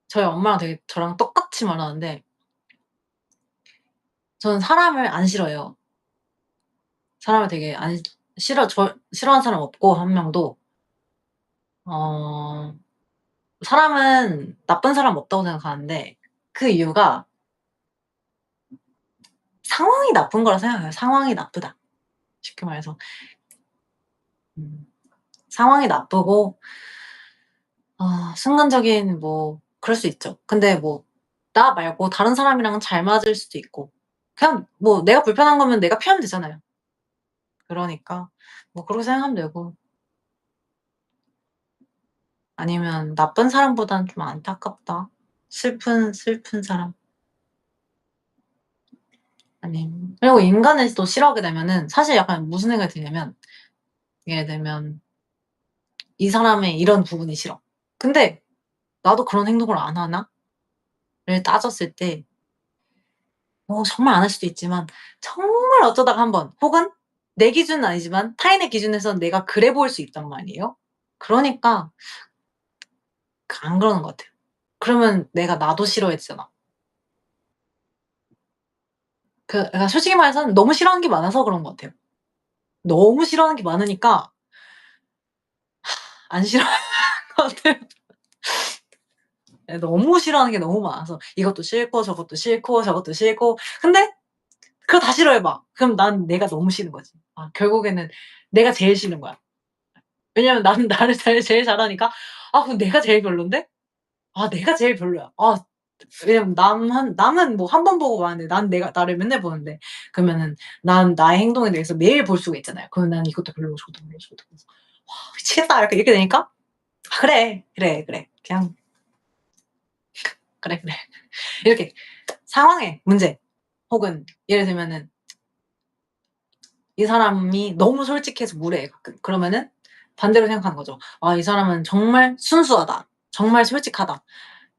저희 엄마랑 되게 저랑 똑같이 말하는데 저는 사람을 안 싫어해요. 사람을 되게 안 싫어하는 사람 없고 한 명도. 어 사람은 나쁜 사람 없다고 생각하는데 그 이유가 상황이 나쁜 거라 생각해요. 상황이 나쁘다. 쉽게 말해서. 음. 상황이 나쁘고 순간적인 뭐 그럴 수 있죠. 근데 뭐 나 말고 다른 사람이랑은 잘 맞을 수도 있고 그냥 뭐 내가 불편한 거면 내가 피하면 되잖아요. 그러니까 뭐 그렇게 생각하면 되고, 아니면 '나쁜 사람보다는 좀 안타깝다. 슬픈 사람.' 아님 그리고 인간을 또 싫어하게 되면은 사실 약간 무슨 생각이 드냐면, 예를 들면 '이 사람의 이런 부분이 싫어.' 근데 '나도 그런 행동을 안 하나?'를 따졌을 때 정말 안 할 수도 있지만 정말 어쩌다가 한 번, 혹은 내 기준은 아니지만 타인의 기준에서는 내가 그래 보일 수 있단 말이에요. 그러니까 안 그러는 것 같아요. 그러면 내가 나도 싫어해지잖아. 그러니까 솔직히 말해서는 너무 싫어하는 게 많아서 그런 것 같아요. 너무 싫어하는 게 많으니까 안 싫어하는 것 같아요. 예, 너무 싫어하는 게 너무 많아서 이것도 싫고 저것도 싫고 저것도 싫고, 근데 그거 다 싫어해 봐. 그럼 난 내가 너무 싫은 거지. 결국에는 내가 제일 싫은 거야. 왜냐면 나는 나를 제일 잘하니까 '그럼 내가 제일 별론데? 내가 제일 별로야.' 왜냐면 남은 뭐 한 번 보고 마는데 난 나를 맨날 보는데, 그러면은 난 나의 행동에 대해서 매일 볼 수가 있잖아요. 그러면 난 이것도 별로고 저것도 별로고 저것도 별로고 '와 미치겠다.' 이렇게 되니까 '그래, 그래, 그래. 그냥 그래, 그래.' 이렇게 상황의 문제, 혹은 예를 들면은 이 사람이 너무 솔직해서 무례해 가끔. 그러면은 반대로 생각하는 거죠. '이 사람은 정말 순수하다. 정말 솔직하다.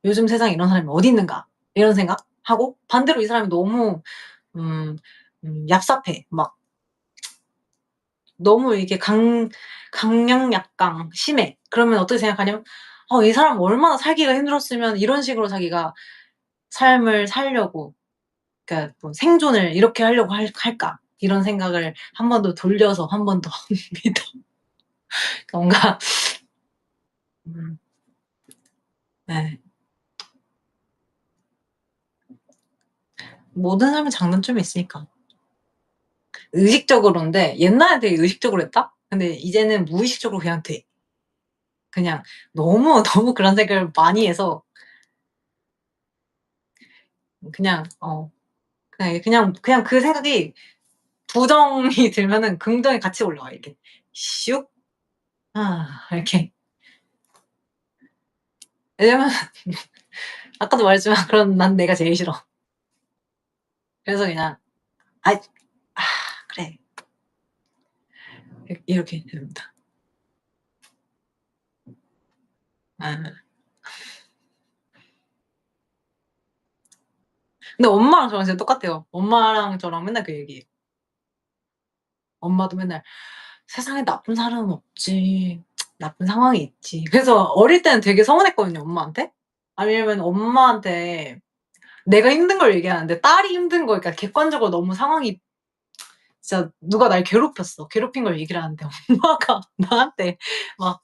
요즘 세상에 이런 사람이 어디 있는가.' 이런 생각? 하고 반대로 이 사람이 너무 음 얍삽해. 막 너무 이게 강약약강 심해. 그러면 어떻게 생각하냐면 '이 사람 얼마나 살기가 힘들었으면 이런 식으로 자기가 삶을 살려고 그러니까 뭐 생존을 이렇게 하려고 할까.' 이런 생각을 한 번 더 돌려서 한 번 더 믿어. 뭔가 음 네. 모든 삶에 장단점이 있으니까. 의식적으로인데 옛날엔 되게 의식적으로 했다? 근데 이제는 무의식적으로 그냥 돼. 그냥 너무, 너무 그런 생각을 많이 해서 그냥 그냥 그 생각이 부정이 들면은 긍정이 같이 올라와 이렇게. 슉. 이렇게. 왜냐면 아까도 말했지만 그런 난 내가 제일 싫어. 그래서 그냥 '아이 아 그래.' 이렇게 됩니다. 예. 근데 엄마랑 저랑 진짜 똑같아요. 엄마랑 저랑 맨날 그 얘기해요. 엄마도 맨날 "세상에 나쁜 사람은 없지. 나쁜 상황이 있지." 그래서 어릴 때는 되게 서운했거든요, 엄마한테. 왜냐면 엄마한테 내가 힘든 걸 얘기하는데 딸이 힘든 거 그러니까 객관적으로 너무 상황이 진짜 누가 날 괴롭혔어. 괴롭힌 걸 얘기를 하는데 엄마가 나한테 막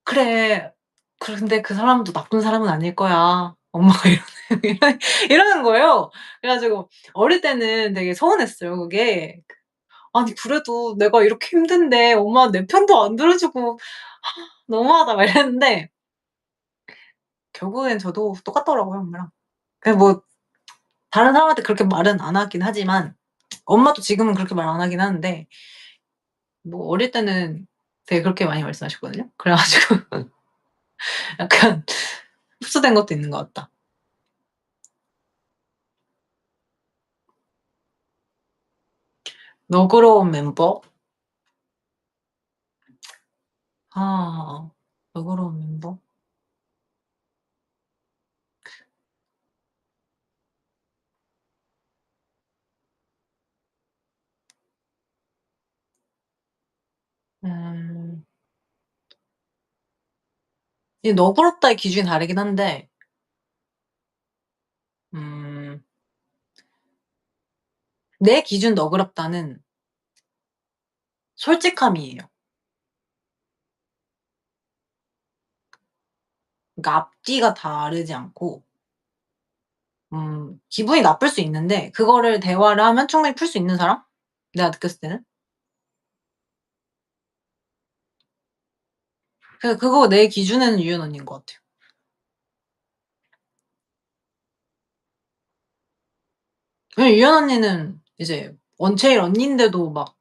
"그래. 근데 그 사람도 나쁜 사람은 아닐 거야." 엄마가 이러는 거예요. 그래 가지고 어릴 때는 되게 서운했어요, 그게. 아니 그래도 내가 이렇게 힘든데 엄마는 내 편도 안 들어 주고 너무하다 막 이랬는데 결국엔 저도 똑같더라고요, 엄마랑. 그냥 뭐 다른 사람한테 그렇게 말은 안 하긴 하지만 엄마도 지금은 그렇게 말 안 하긴 하는데 뭐 어릴 때는 되게 그렇게 많이 말씀하셨거든요. 그래 가지고 약간 흡수된 것도 있는 것 같다. 너그러운 멤버? 아 너그러운 멤버? 음 이 너그럽다의 기준이 다르긴 한데 음 내 기준 너그럽다는 솔직함이에요. 그러니까 앞뒤가 다르지 않고 기분이 나쁠 수 있는데 그거를 대화를 하면 충분히 풀 수 있는 사람? 내가 느꼈을 때는. 그래서 그거 내 기준에는 유연 언니인 것 같아요. 왜냐면 유연 언니는 이제 원체일 언니인데도 막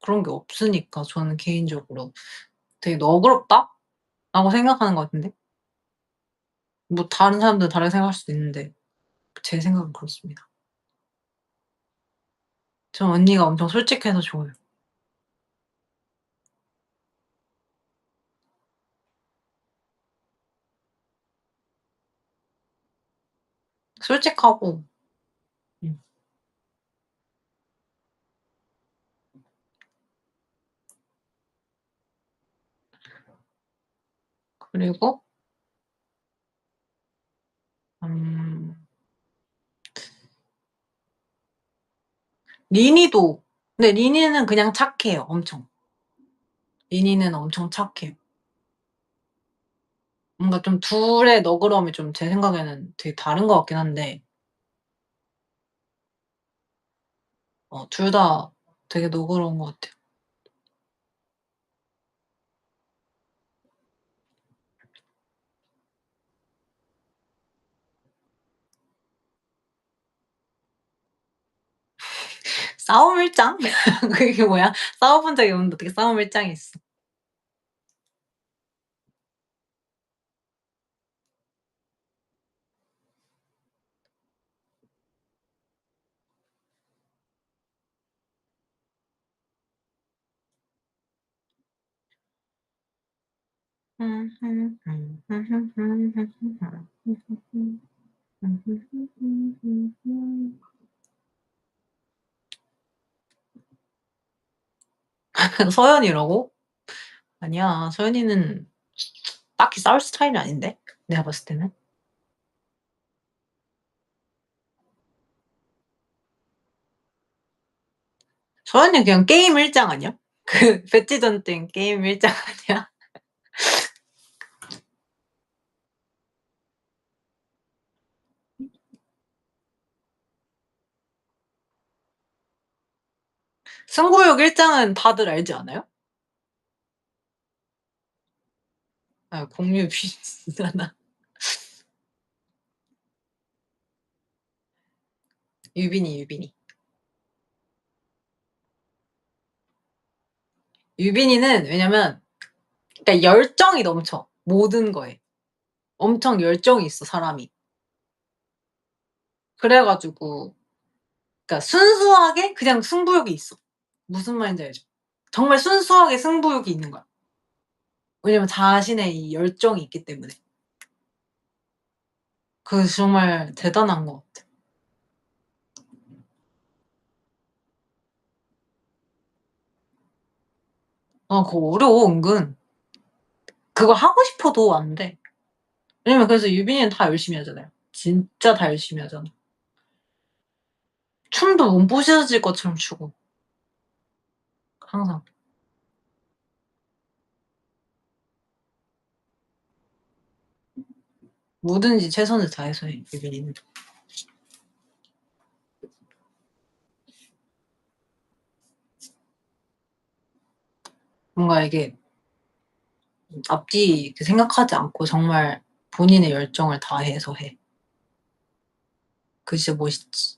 그런 게 없으니까 저는 개인적으로 되게 '너그럽다.'라고 생각하는 것 같은데 뭐 다른 사람들은 다르게 생각할 수도 있는데 제 생각은 그렇습니다. 전 언니가 엄청 솔직해서 좋아요. 솔직하고 음 그리고 음 리니도 근데 리니는 그냥 착해요 엄청. 리니는 엄청 착해요. 뭔가 좀 둘의 너그러움이 좀 제 생각에는 되게 다른 것 같긴 한데 둘 다 되게 너그러운 것 같아요. 싸움 일장? 그게 뭐야? 싸워 본 적이 없는데 어떻게 싸움 일장이 있어. 서연이라고? 아니야. 서연이는 딱히 싸울 스타일이 아닌데? 내가 봤을 때는. 서연이 그냥 게임 일장 아니야? 그 배지전 땡 게임 일장 아니야? 승부욕 일장은 다들 알지 않아요? 아, 공유 비슷하나? 유빈이. 유빈이는 왜냐면 그러니까 열정이 넘쳐. 모든 거에. 엄청 열정이 있어, 사람이. 그래 가지고 그러니까 순수하게 그냥 승부욕이 있어. 무슨 말인지 알죠? 정말 순수하게 승부욕이 있는 거야. 왜냐면 자신의 이 열정이 있기 때문에. 그게 정말 대단한 것 같아. 아, 그거 어려워 은근. 그거 하고 싶어도 안 돼. 왜냐면 그래서 유빈이는 다 열심히 하잖아요. 진짜 다 열심히 하잖아. 춤도 몸부셔질 것처럼 추고 항상. 뭐든지 최선을 다해서 해, 유빈이는. 뭔가 이게 앞뒤 생각하지 않고 정말 본인의 열정을 다해서 해. 그게 진짜 멋있지.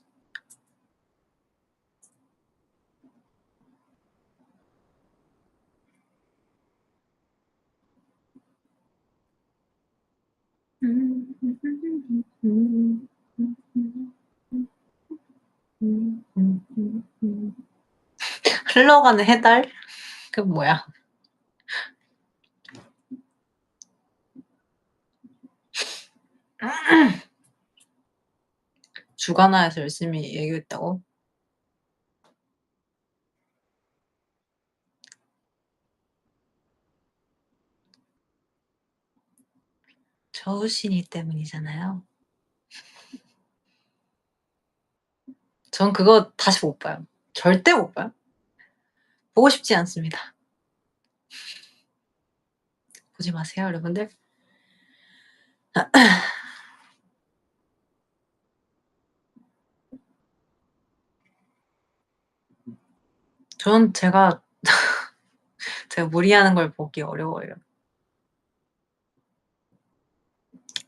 흘러가는 해달? 그 뭐야? 주간화해서 열심히 얘기했다고? 저우신이 때문이잖아요. 전 그거 다시 못 봐요. 절대 못 봐요. 보고 싶지 않습니다. 보지 마세요, 여러분들. 전 제가 무리하는 걸 보기 어려워요.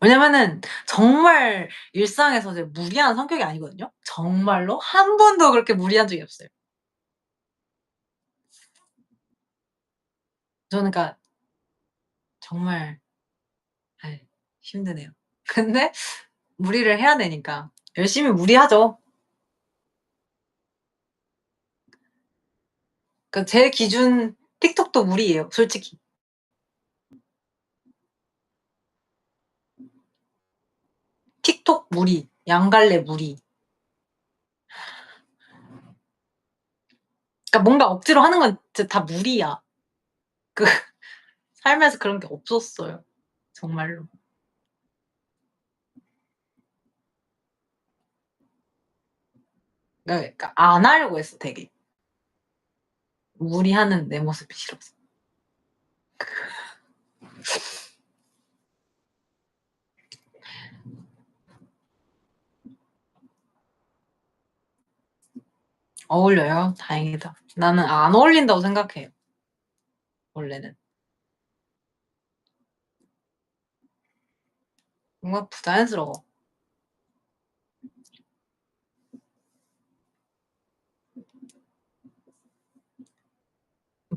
왜냐면은 정말 일상에서 제가 무리하는 성격이 아니거든요. 정말로 한 번도 그렇게 무리한 적이 없어요. 저는 그러니까 정말 아이 힘드네요. 근데 무리를 해야 되니까 열심히 무리하죠. 그러니까 제 기준 틱톡도 무리예요, 솔직히. 틱톡 무리, 양갈래 무리. 그러니까 뭔가 억지로 하는 건 진짜 다 무리야. 그 삶에서 그런 게 없었어요. 정말로. 그러니까 안 하려고 했어 되게. 무리하는 내 모습이 싫어서. 어울려요? 다행이다. 나는 안 어울린다고 생각해요, 원래는. 뭔가 부자연스러워.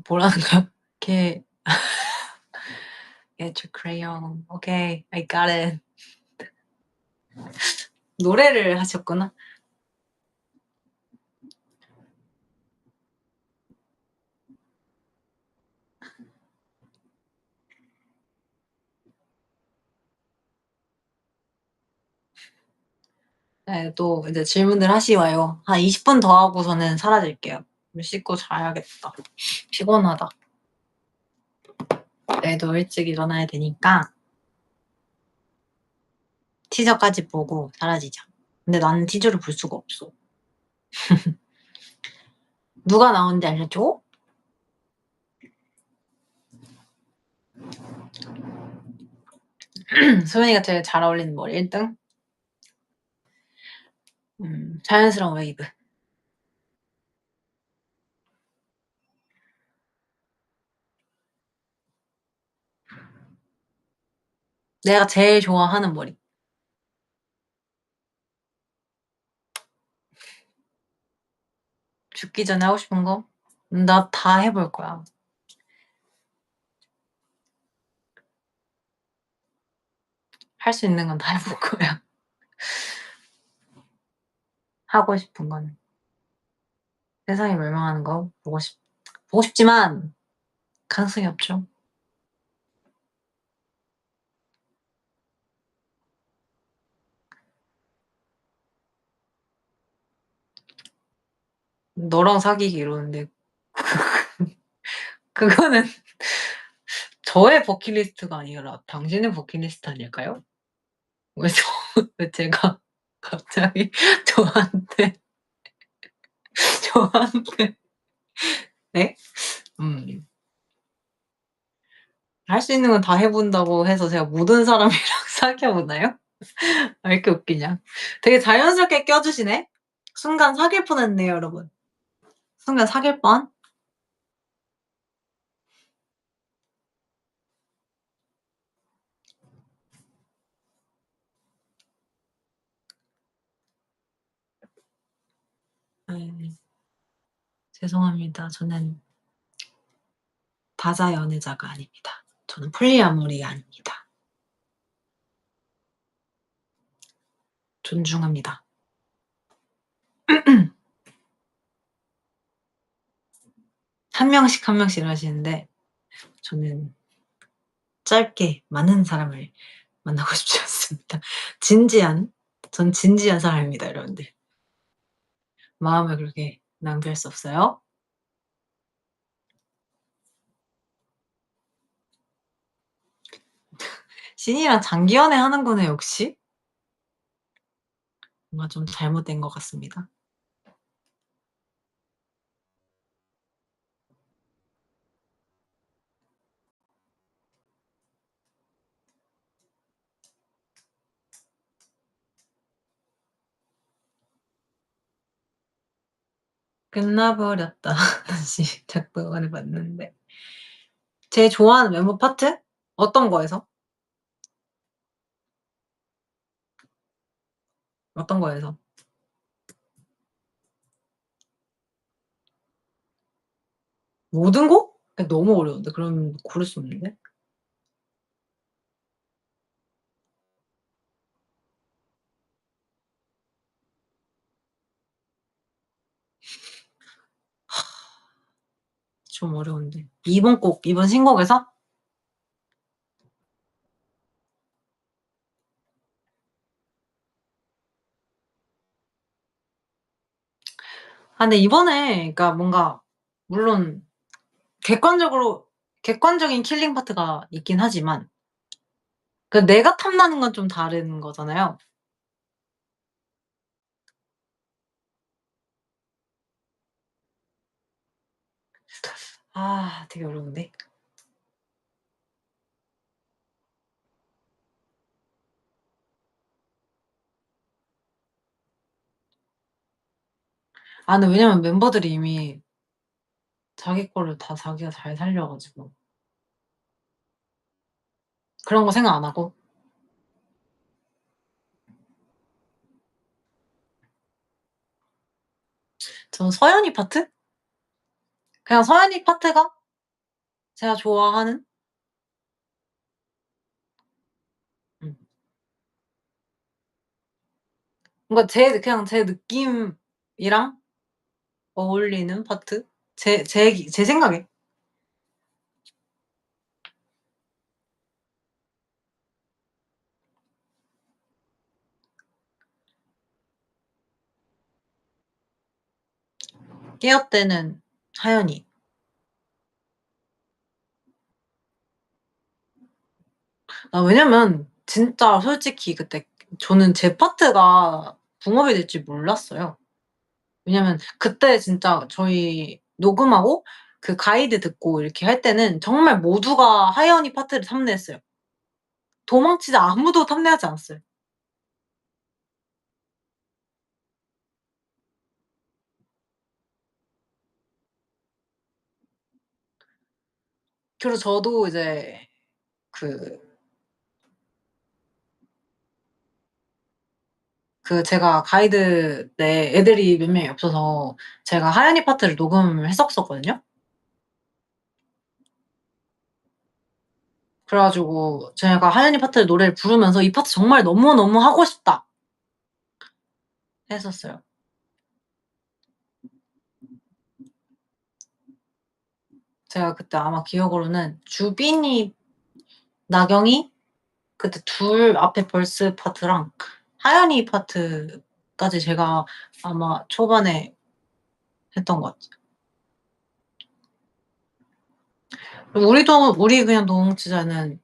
뭐라는 거야? 걔 Get your crayon. Okay, I got it. 노래를 하셨구나. 네, 또 이제 질문들 하시와요. 한 20분 더 하고서는 사라질게요. 씻고 자야겠다. 피곤하다. 내일도 일찍 일어나야 되니까 티저까지 보고 사라지자. 근데 나는 티저를 볼 수가 없어. 누가 나오는지 알려줘? 소연이가 제일 잘 어울리는 머리 1등? 자연스러운 웨이브. 내가 제일 좋아하는 머리. 죽기 전에 하고 싶은 거? 나 다 해볼 거야. 할 수 있는 건 다 해볼 거야. 하고 싶은 건. 세상이 멸망하는 거 보고 싶지만 가능성이 없죠. 너랑 사귀기 이러는데 그거는 저의 버킷리스트가 아니라 당신의 버킷리스트 아닐까요? 왜 왜 제가 갑자기 저한테 저한테 네? 할 수 있는 건 다 해 본다고 해서 제가 모든 사람이랑 사귀어 보나요? 왜 이렇게 웃기냐. 되게 자연스럽게 껴 주시네. 순간 사귈 뻔했네요, 여러분. 순간 사귈 뻔. 네. 죄송합니다. 저는 다자 연애자가 아닙니다. 저는 폴리아모리 아닙니다. 존중합니다. 한 명씩 한 명씩 하시는데 저는 짧게 많은 사람을 만나고 싶지 않습니다. 전 진지한 사람입니다, 여러분들. 마음을 그렇게 낭비할 수 없어요. 신이랑 장기 연애하는 거네, 역시. 뭔가 좀 잘못된 것 같습니다. 끝나버렸다. 다시 작동을 해 봤는데. 제일 좋아하는 멤버 파트? 어떤 거에서? 어떤 거에서? 모든 곡? 너무 어려운데. 그럼 고를 수 없는데. 좀 어려운데. 이번 신곡에서? 근데 이번에 그러니까 뭔가 물론 객관적으로 객관적인 킬링 파트가 있긴 하지만 그 내가 탐나는 건 좀 다른 거잖아요. 되게 어려운데. 근데 왜냐면 멤버들이 이미 자기 거를 다 자기가 잘 살려 가지고 그런 거 생각 안 하고 저는 서연이 파트? 그냥 서연이 파트가 제가 좋아하는 음 뭔가 제 느낌이랑 어울리는 파트? 제 생각에. 깨어 때는 하연이. 왜냐면 진짜 솔직히 그때 저는 제 파트가 붕업이 될 줄 몰랐어요. 왜냐면 그때 진짜 저희 녹음하고 그 가이드 듣고 이렇게 할 때는 정말 모두가 하연이 파트를 탐내했어요. 도망치자 아무도 탐내하지 않았어요. 그래서 저도 이제 그 제가 가이드 때 애들이 몇 명이 없어서 제가 하연이 파트를 녹음을 했었거든요. 그래 가지고 제가 하연이 파트를 노래를 부르면서 "이 파트 정말 너무너무 하고 싶다." 했었어요. 제가 그때 아마 기억으로는 주빈이, 나경이 그때 둘 앞에 벌스 파트랑 하연이 파트까지 제가 아마 초반에 했던 것 같아요. 우리 그냥 동치자는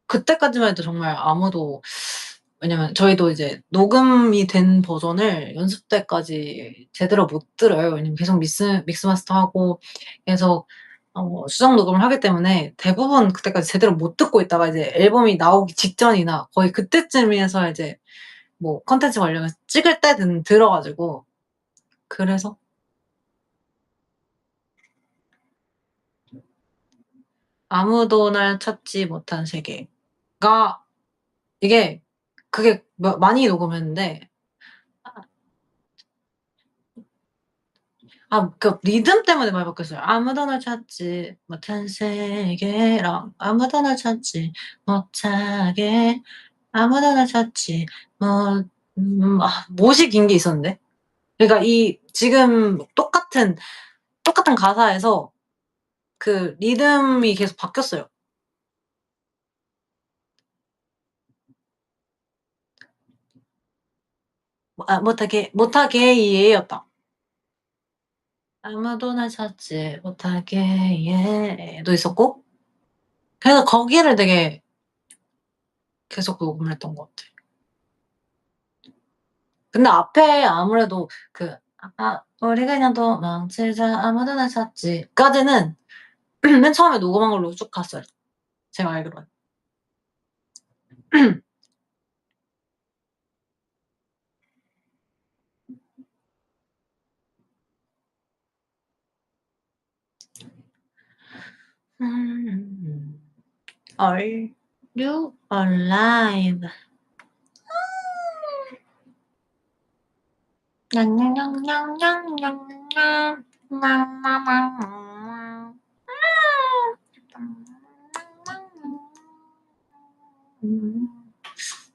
그때까지만 해도 정말 아무도, 왜냐면 저희도 이제 녹음이 된 버전을 연습 때까지 제대로 못 들어요. 왜냐면 계속 믹스 마스터하고 계속 수정 녹음을 하기 때문에 대부분 그때까지 제대로 못 듣고 있다가 이제 앨범이 나오기 직전이나 거의 그때쯤에서 이제 뭐 콘텐츠 관련해서 찍을 때 들어 가지고. 그래서 아무도 날 찾지 못한 세계가, 이게 그게 많이 녹음했는데 그 리듬 때문에 많이 바뀌었어요. 아무도 날 찾지 못한 세계랑 아무도 날 찾지 못하게, 아무도 날 찾지 못 못이 긴 게 있었는데. 그러니까 이 지금 똑같은 가사에서 그 리듬이 계속 바뀌었어요. 못하게 예였다. 아무도 날 찾지 못하게 예도 있었고, 그래서 거기를 되게 계속 녹음을 했던 것 같아요. 근데 앞에 아무래도 우리 그냥 도망치자 아무도 날 찾지까지는 맨 처음에 녹음한 걸로 쭉 갔어요, 제가 알기로는. Are you alive?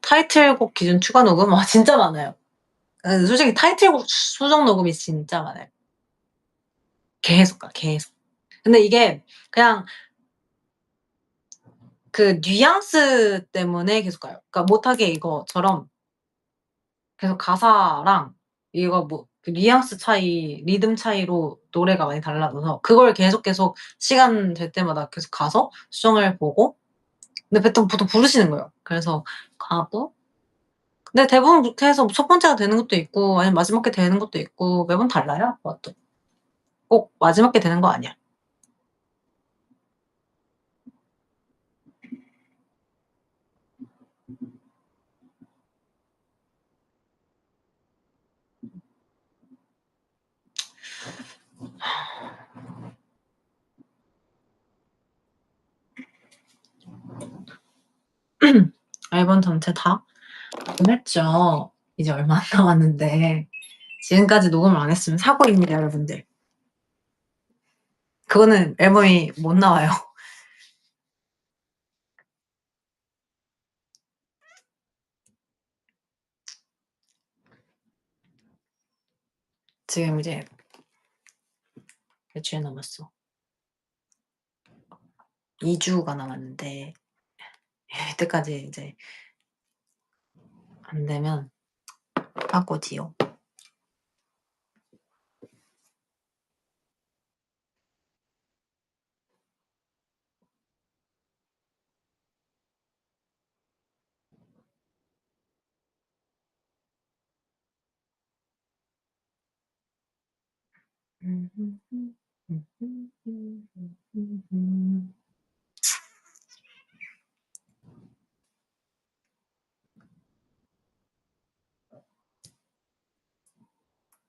타이틀곡 기준 추가 녹음? 진짜 많아요. 솔직히 타이틀곡 수정 녹음이 진짜 많아요. 계속 가 계속. 근데 이게 그냥 그 뉘앙스 때문에 계속 가요. 그러니까 못하게 이거처럼 계속 가사랑 이거 뭐 그 뉘앙스 차이, 리듬 차이로 노래가 많이 달라져서 그걸 계속 시간 될 때마다 계속 가서 수정을 보고, 근데 보통 부르시는 거예요. 그래서 가고, 근데 대부분 그렇게 해서 첫 번째가 되는 것도 있고 아니면 마지막 게 되는 것도 있고 매번 달라요, 그것도. 꼭 마지막 게 되는 거 아니야. 앨범 전체 다 녹음했죠. 이제 얼마 안 남았는데 지금까지 녹음을 안 했으면 사고입니다, 여러분들. 그거는 앨범이 못 나와요. 지금 이제 며칠 남았어. 2 주가 남았는데 이때까지 이제 안 되면 사고지요.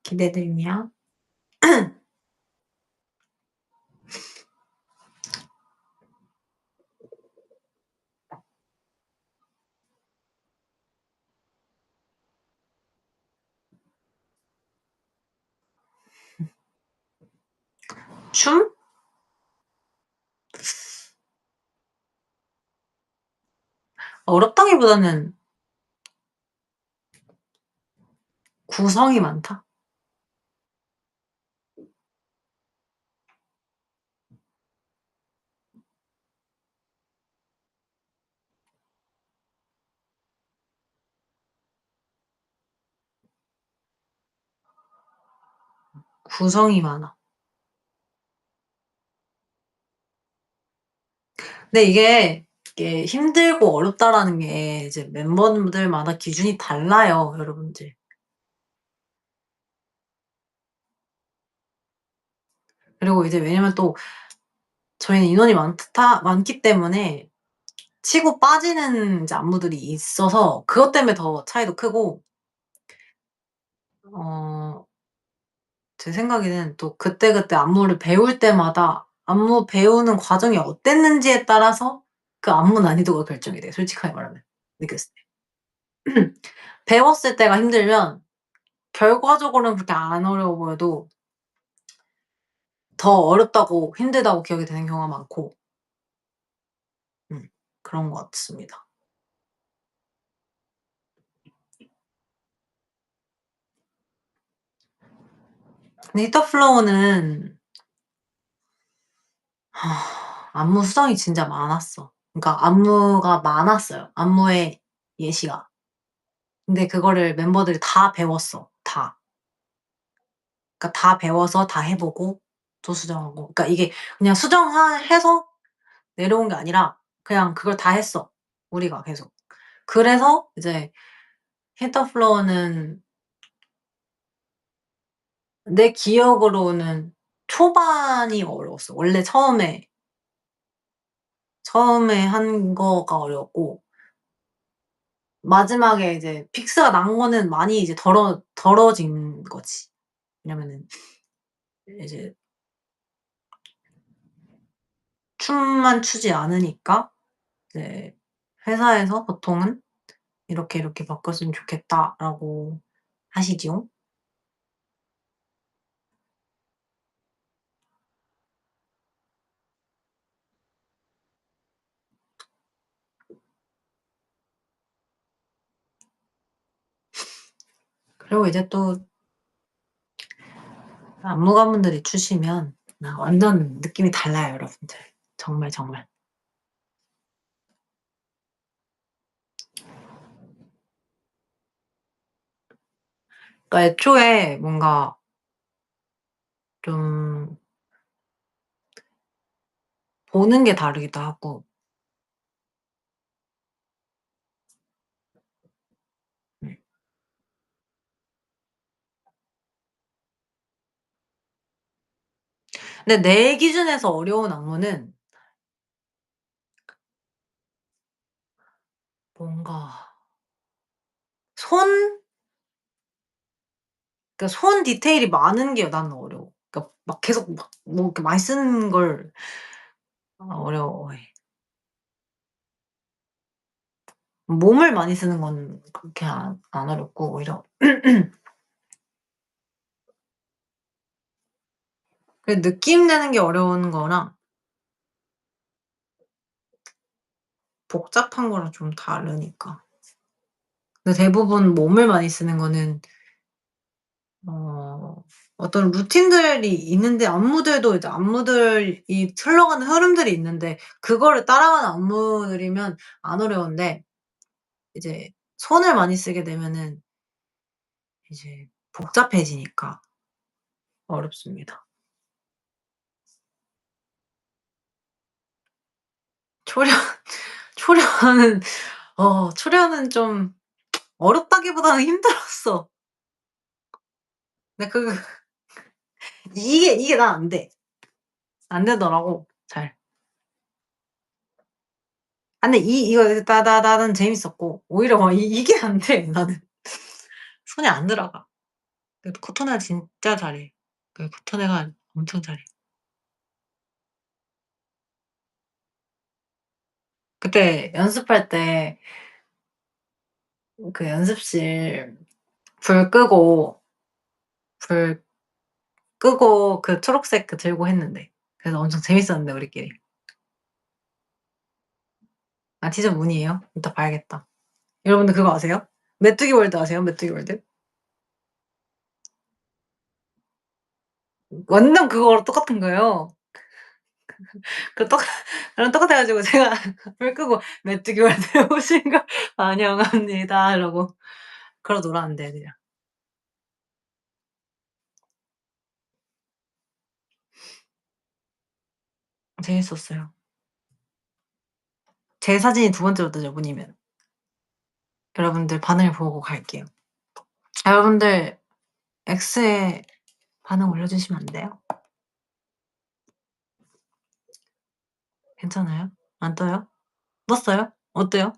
기대되냐? 춤? 어렵다기보다는 구성이 많다. 구성이 많아. 근데 이게 힘들고 어렵다라는 게 이제 멤버들마다 기준이 달라요, 여러분들. 그리고 이제 왜냐면 또 저희는 인원이 많기 때문에 치고 빠지는 이제 안무들이 있어서 그것 때문에 더 차이도 크고 어 제 생각에는 또 그때그때 안무를 배울 때마다 안무 배우는 과정이 어땠는지에 따라서 그 안무 난이도가 결정이 돼요, 솔직하게 말하면 느꼈을 때. 배웠을 때가 힘들면 결과적으로는 그렇게 안 어려워 보여도 더 어렵다고 힘들다고 기억이 되는 경우가 많고 음 그런 것 같습니다. 근데 히터 플로우는 안무 수정이 진짜 많았어. 그러니까 안무가 많았어요, 안무의 예시가. 근데 그거를 멤버들이 다 배웠어, 다. 그러니까 다 배워서 다 해 보고 또 수정하고 그러니까 이게 그냥 해서 내려온 게 아니라 그냥 그걸 다 했어, 우리가 계속. 그래서 이제 히터 플로어는 내 기억으로는 초반이 어려웠어. 원래 처음에 한 거가 어려웠고 마지막에 이제 픽스가 난 거는 많이 이제 덜어진 거지. 왜냐면은 이제 춤만 추지 않으니까 이제 회사에서 보통은 "이렇게, 이렇게 바꿨으면 좋겠다."라고 하시지요. 그리고 이제 또 안무가분들이 추시면 완전 느낌이 달라요, 여러분들. 정말, 정말. 그러니까 애초에 뭔가 좀 보는 게 다르기도 하고 음. 근데 내 기준에서 어려운 안무는 뭔가 손 그러니까 손 디테일이 많은 게 나는 어려워. 그러니까 막 계속 막 뭐 이렇게 많이 쓰는 걸 어려워해. 몸을 많이 쓰는 건 그렇게 안 어렵고 오히려 그 느낌 내는 게 어려운 거랑 복잡한 거랑 좀 다르니까. 근데 대부분 몸을 많이 쓰는 거는 어 어떤 루틴들이 있는데 안무들도 이제 안무들이 흘러가는 흐름들이 있는데 그거를 따라가는 안무들이면 안 어려운데 이제 손을 많이 쓰게 되면은 이제 복잡해지니까 어렵습니다. 초련 초련은 초련은 좀 어렵다기보다는 힘들었어. 근데 이게 난 안 돼. 안 되더라고 잘. 아 근데 이거 따다다는 재밌었고 오히려 막 이게 안 돼 나는. 손이 안 들어가. 그 코토네가 진짜 잘해. 그 코토네가 엄청 잘해. 그때 연습할 때 그 연습실 불 끄고 불 끄고 그 초록색 그 들고 했는데 그래서 엄청 재밌었는데 우리끼리. 아 티저 문이에요? 이따 봐야겠다. 여러분들 그거 아세요? 메뚜기 월드 아세요? 메뚜기 월드? 완전 그거랑 똑같은 거예요. 그 똑 그랑 똑같아 가지고 제가 불 끄고 "메뚜기 월드에 오신 걸 환영합니다." 이러고 그러고 놀았는데 애들이랑. 재밌었어요. 제 사진이 두 번째로 뜨죠 문이면. 여러분들 반응을 보고 갈게요. 여러분들 X에 반응 올려주시면 안 돼요? 괜찮아요? 안 떠요? 떴어요? 어때요?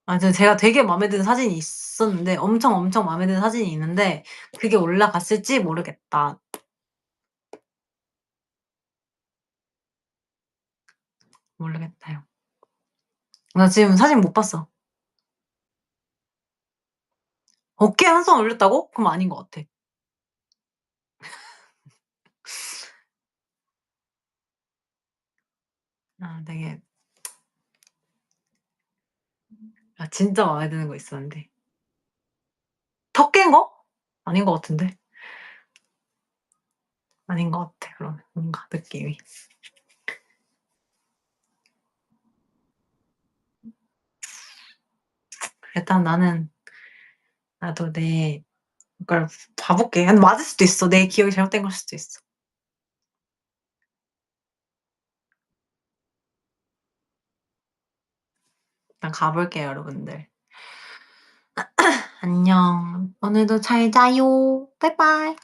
아 제가 되게 마음에 드는 사진이 있었는데 엄청 마음에 드는 사진이 있는데 그게 올라갔을지 모르겠다. 모르겠다요. 나 지금 사진 못 봤어. 어깨에 한 손 올렸다고? 그럼 아닌 것 같아. 아 되게 아 진짜 마음에 드는 거 있었는데. 턱 깬 거? 아닌 것 같은데. 아닌 것 같아 그러면 뭔가 느낌이. 일단 나도 내 그걸 봐 볼게. 근데 맞을 수도 있어. 내 기억이 잘못된 걸 수도 있어. 일단 가 볼게요 여러분들. 안녕. 오늘도 잘 자요. 빠이빠이.